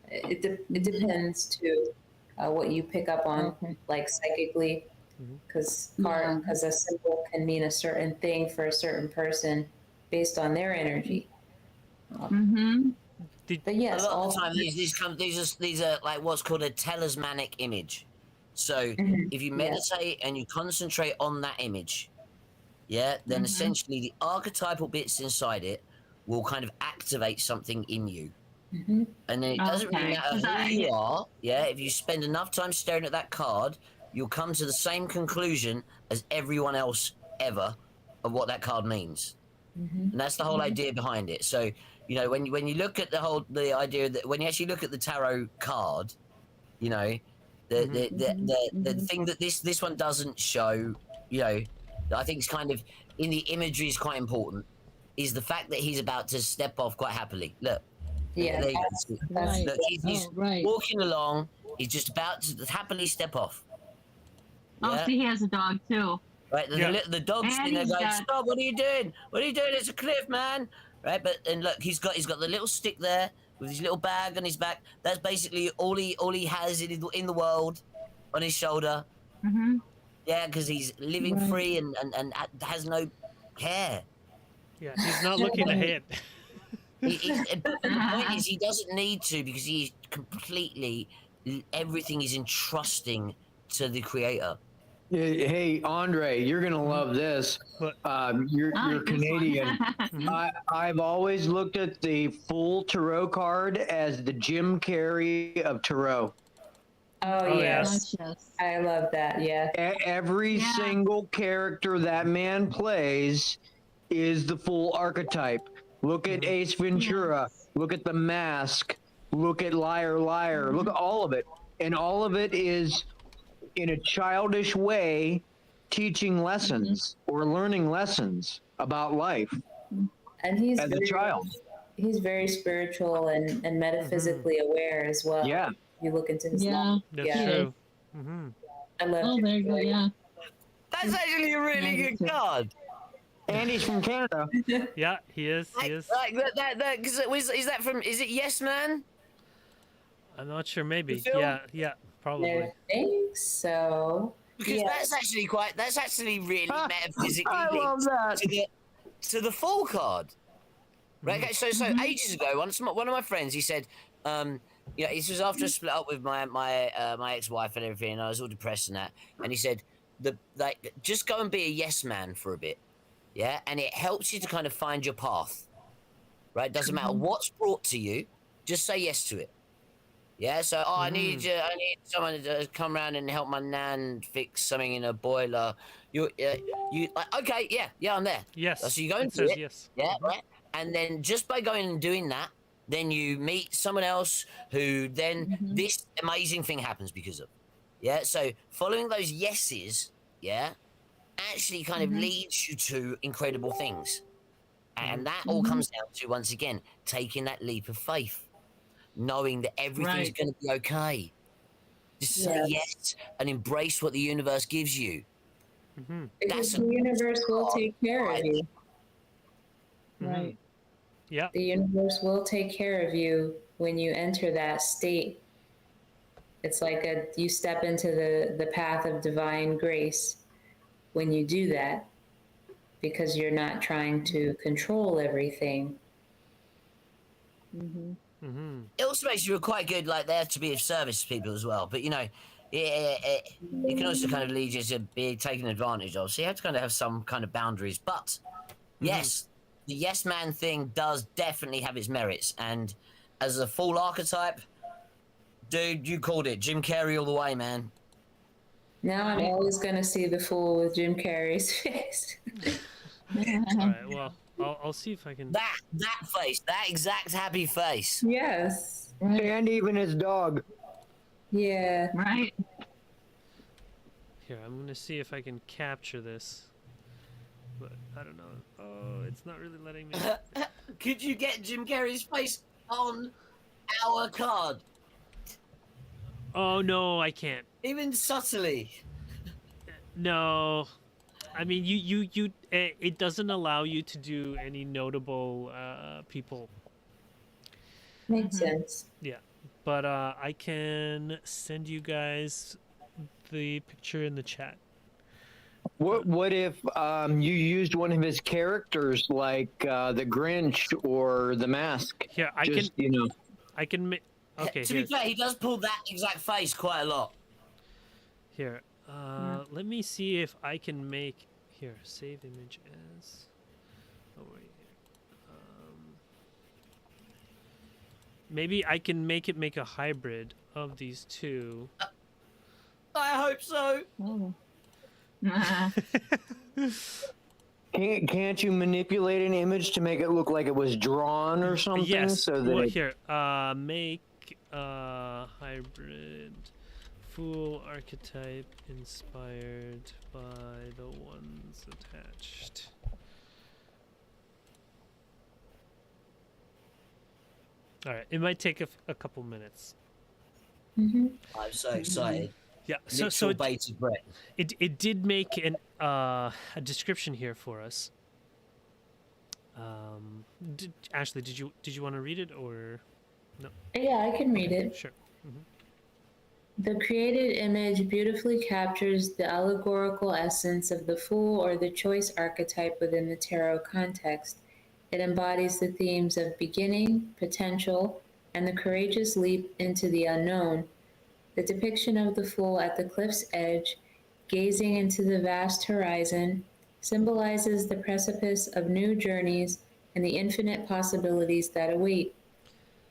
It depends too what you pick up on Okay. like psychically, Mhm. because Yeah. a symbol can mean a certain thing for a certain person based on their energy. Mm-hmm. But yes, A lot all of the time, these are like what's called a talismanic image. So Mhm. if you Yeah. meditate and you concentrate on that image, yeah, then Mhm. essentially the archetypal bits inside it will kind of activate something in you. Mhm. And then it doesn't really Okay. matter Is that- who you are, yeah, if you spend enough time staring at that card, you'll come to the same conclusion as everyone else ever of what that card means. Mhm. And that's the whole idea behind it. So, you know, when you look at the idea that when you actually look at the tarot card, you know, the thing that this one doesn't show, you know, that I think is kind of in the imagery is quite important, is the fact that he's about to step off quite happily. Look, Yeah, there you that's- go. Right. Look, he's Oh, right. walking along. He's just about to happily step off. Oh, Yeah? see, he has a dog too. Right, Yeah. the dog's And sitting there he's going, got- "Stop! What are you doing? What are you doing? It's a cliff, man!" Right, but and look, he's got the little stick there with his little bag on his back. That's basically all he has in the world, on his shoulder. Mm-hmm. Yeah, because he's living Right. free and has no care. Yeah, he's not looking ahead. But the point is, he doesn't need to because he's completely everything is entrusting to the creator. Hey, Andre, you're gonna love this. What? You're I like this one. Canadian. Mhm. I've always looked at the full tarot card as the Jim Carrey of tarot. Oh, Oh, yes. Yes. I love that. Yeah. Every Yeah. single character that man plays is the full archetype. Look at Ace Ventura. Look at The Mask. Look at Liar Liar. Look at all of it. And all of it is, in a childish way, teaching lessons or learning lessons about life And he's as a child. He's very spiritual and metaphysically aware as well. Yeah. You look into his Yeah. life. That's Yeah. true. Mm-hmm. I love Oh, it. there you go. Yeah. That's actually a really Yeah, good me too. card. And he's from Canada. Yeah, he is. He is. Like that because is that from? Is it Yes Man? I'm not sure. Maybe. The film? Yeah, probably. I think so. Because Yeah. that's actually really metaphysically I love linked that. to the full card. Right. Okay, so ages ago, one of my friends, he said, yeah, this was after I split up with my ex-wife and everything, and I was all depressed and that. And he said, just go and be a yes man for a bit, yeah, and it helps you to kind of find your path. Right. Doesn't matter what's brought to you, just say yes to it. Yeah, so I need someone to come around and help my nan fix something in a boiler. You like, okay, yeah, I'm there. Yes. So you go and it do says it. yes. Yeah, right. And then just by going and doing that, then you meet someone else who then this amazing thing happens because of. Yeah, so following those yeses, yeah, actually kind of leads you to incredible things. And that all comes down to, once again, taking that leap of faith. Knowing that everything's Right. going to be okay. Just say yes and embrace what the universe gives you. Because That's the universe will take care of you. Right. Yeah. The universe will take care of you when you enter that state. It's like you step into the path of divine grace when you do that, because you're not trying to control everything. It also makes you quite good, like there to be of service to people as well. But you know, it can also kind of lead you to be taken advantage of. So you have to kind of have some kind of boundaries. But yes, the yes man thing does definitely have its merits. And as a full archetype, dude, you called it. Jim Carrey all the way, man. Now I'm always going to see the fool with Jim Carrey's face. All right. Well, I'll see if I can. That face, that exact happy face. Yes. Right. And even his dog. Yeah. Right. Here, I'm gonna see if I can capture this. But I don't know. Oh, it's not really letting me. Could you get Jim Carrey's face on our card, Oh no, I can't. even subtly? No, I mean you. It doesn't allow you to do any notable people. Makes sense. Yeah, but I can send you guys the picture in the chat. What if you used one of his characters like the Grinch or the Mask? Here, I Just, can. you know. I can make. Okay, To be here. fair, he does pull that exact face quite a lot. Here, let me see if I can make. Here, save image as. Oh wait. Maybe I can make a hybrid of these two. I hope so. Oh. Can't you manipulate an image to make it look like it was drawn or something? Yes. So that Well, it- here, make hybrid full archetype inspired by the ones attached. All right, it might take a couple minutes. Mm-hmm. I'm so excited. Yeah. Literal So bated breath. it did make an a description here for us. Ashley, did you want to read it or no? Yeah, I can read it. Sure. The created image beautifully captures the allegorical essence of the fool or the choice archetype within the tarot context. It embodies the themes of beginning, potential, and the courageous leap into the unknown. The depiction of the fool at the cliff's edge, gazing into the vast horizon, symbolizes the precipice of new journeys and the infinite possibilities that await.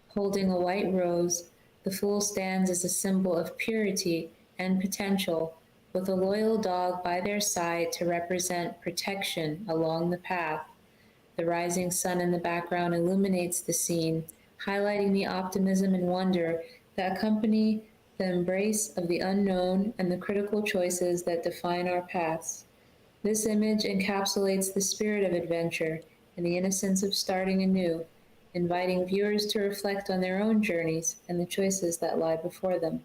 Holding a white rose, the fool stands as a symbol of purity and potential, with a loyal dog by their side to represent protection along the path. The rising sun in the background illuminates the scene, highlighting the optimism and wonder that accompany the embrace of the unknown and the critical choices that define our paths. This image encapsulates the spirit of adventure and the innocence of starting anew, inviting viewers to reflect on their own journeys and the choices that lie before them.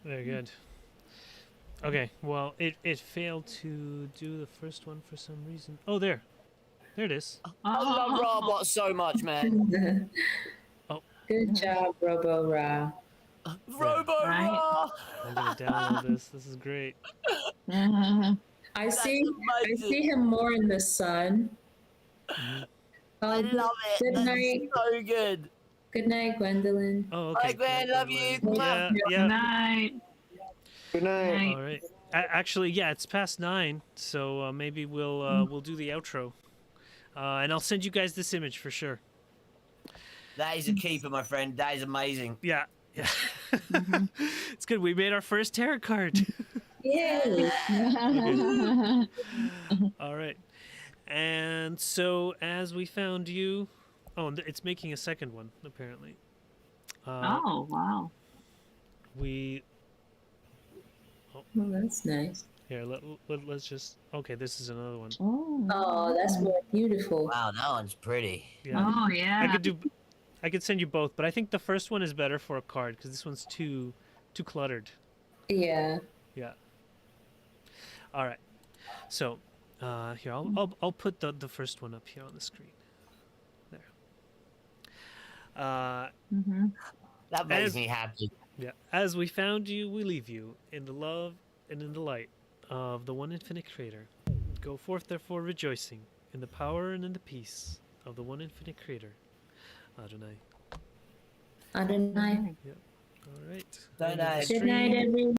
Very good. Okay, well, it failed to do the first one for some reason. Oh, there it is. I love Robot so much, man. Oh. Good job, Robo Ra. Robo Ra! I'm gonna download this. This is great. I see him more in the sun. I love it. Good That's night. so good. Good night, Gwendolyn. Oh, okay. Bye, Gwen. Love you. Yeah, Good yeah. night. Good night. Night. All right. Actually, yeah, it's past 9, so maybe we'll do the outro, and I'll send you guys this image for sure. That is a keeper, my friend. That is amazing. Yeah, yeah. It's good. We made our first tarot card. Yay! All right. And so, as we found you, it's making a second one apparently. Oh, wow. We Well, that's nice. here. Let's just. Okay, this is another one. Oh, that's more beautiful. Wow, that one's pretty. Yeah. Oh, yeah. I could send you both, but I think the first one is better for a card because this one's too cluttered. Yeah. Yeah. All right. So here, I'll put the first one up here on the screen. There. That makes As me happy. yeah, as we found you, we leave you in the love and in the light of the one infinite Creator. Go forth, therefore, rejoicing in the power and in the peace of the one infinite Creator. Adonai. Adonai. All right. Good End of the night. Good night, stream. everyone.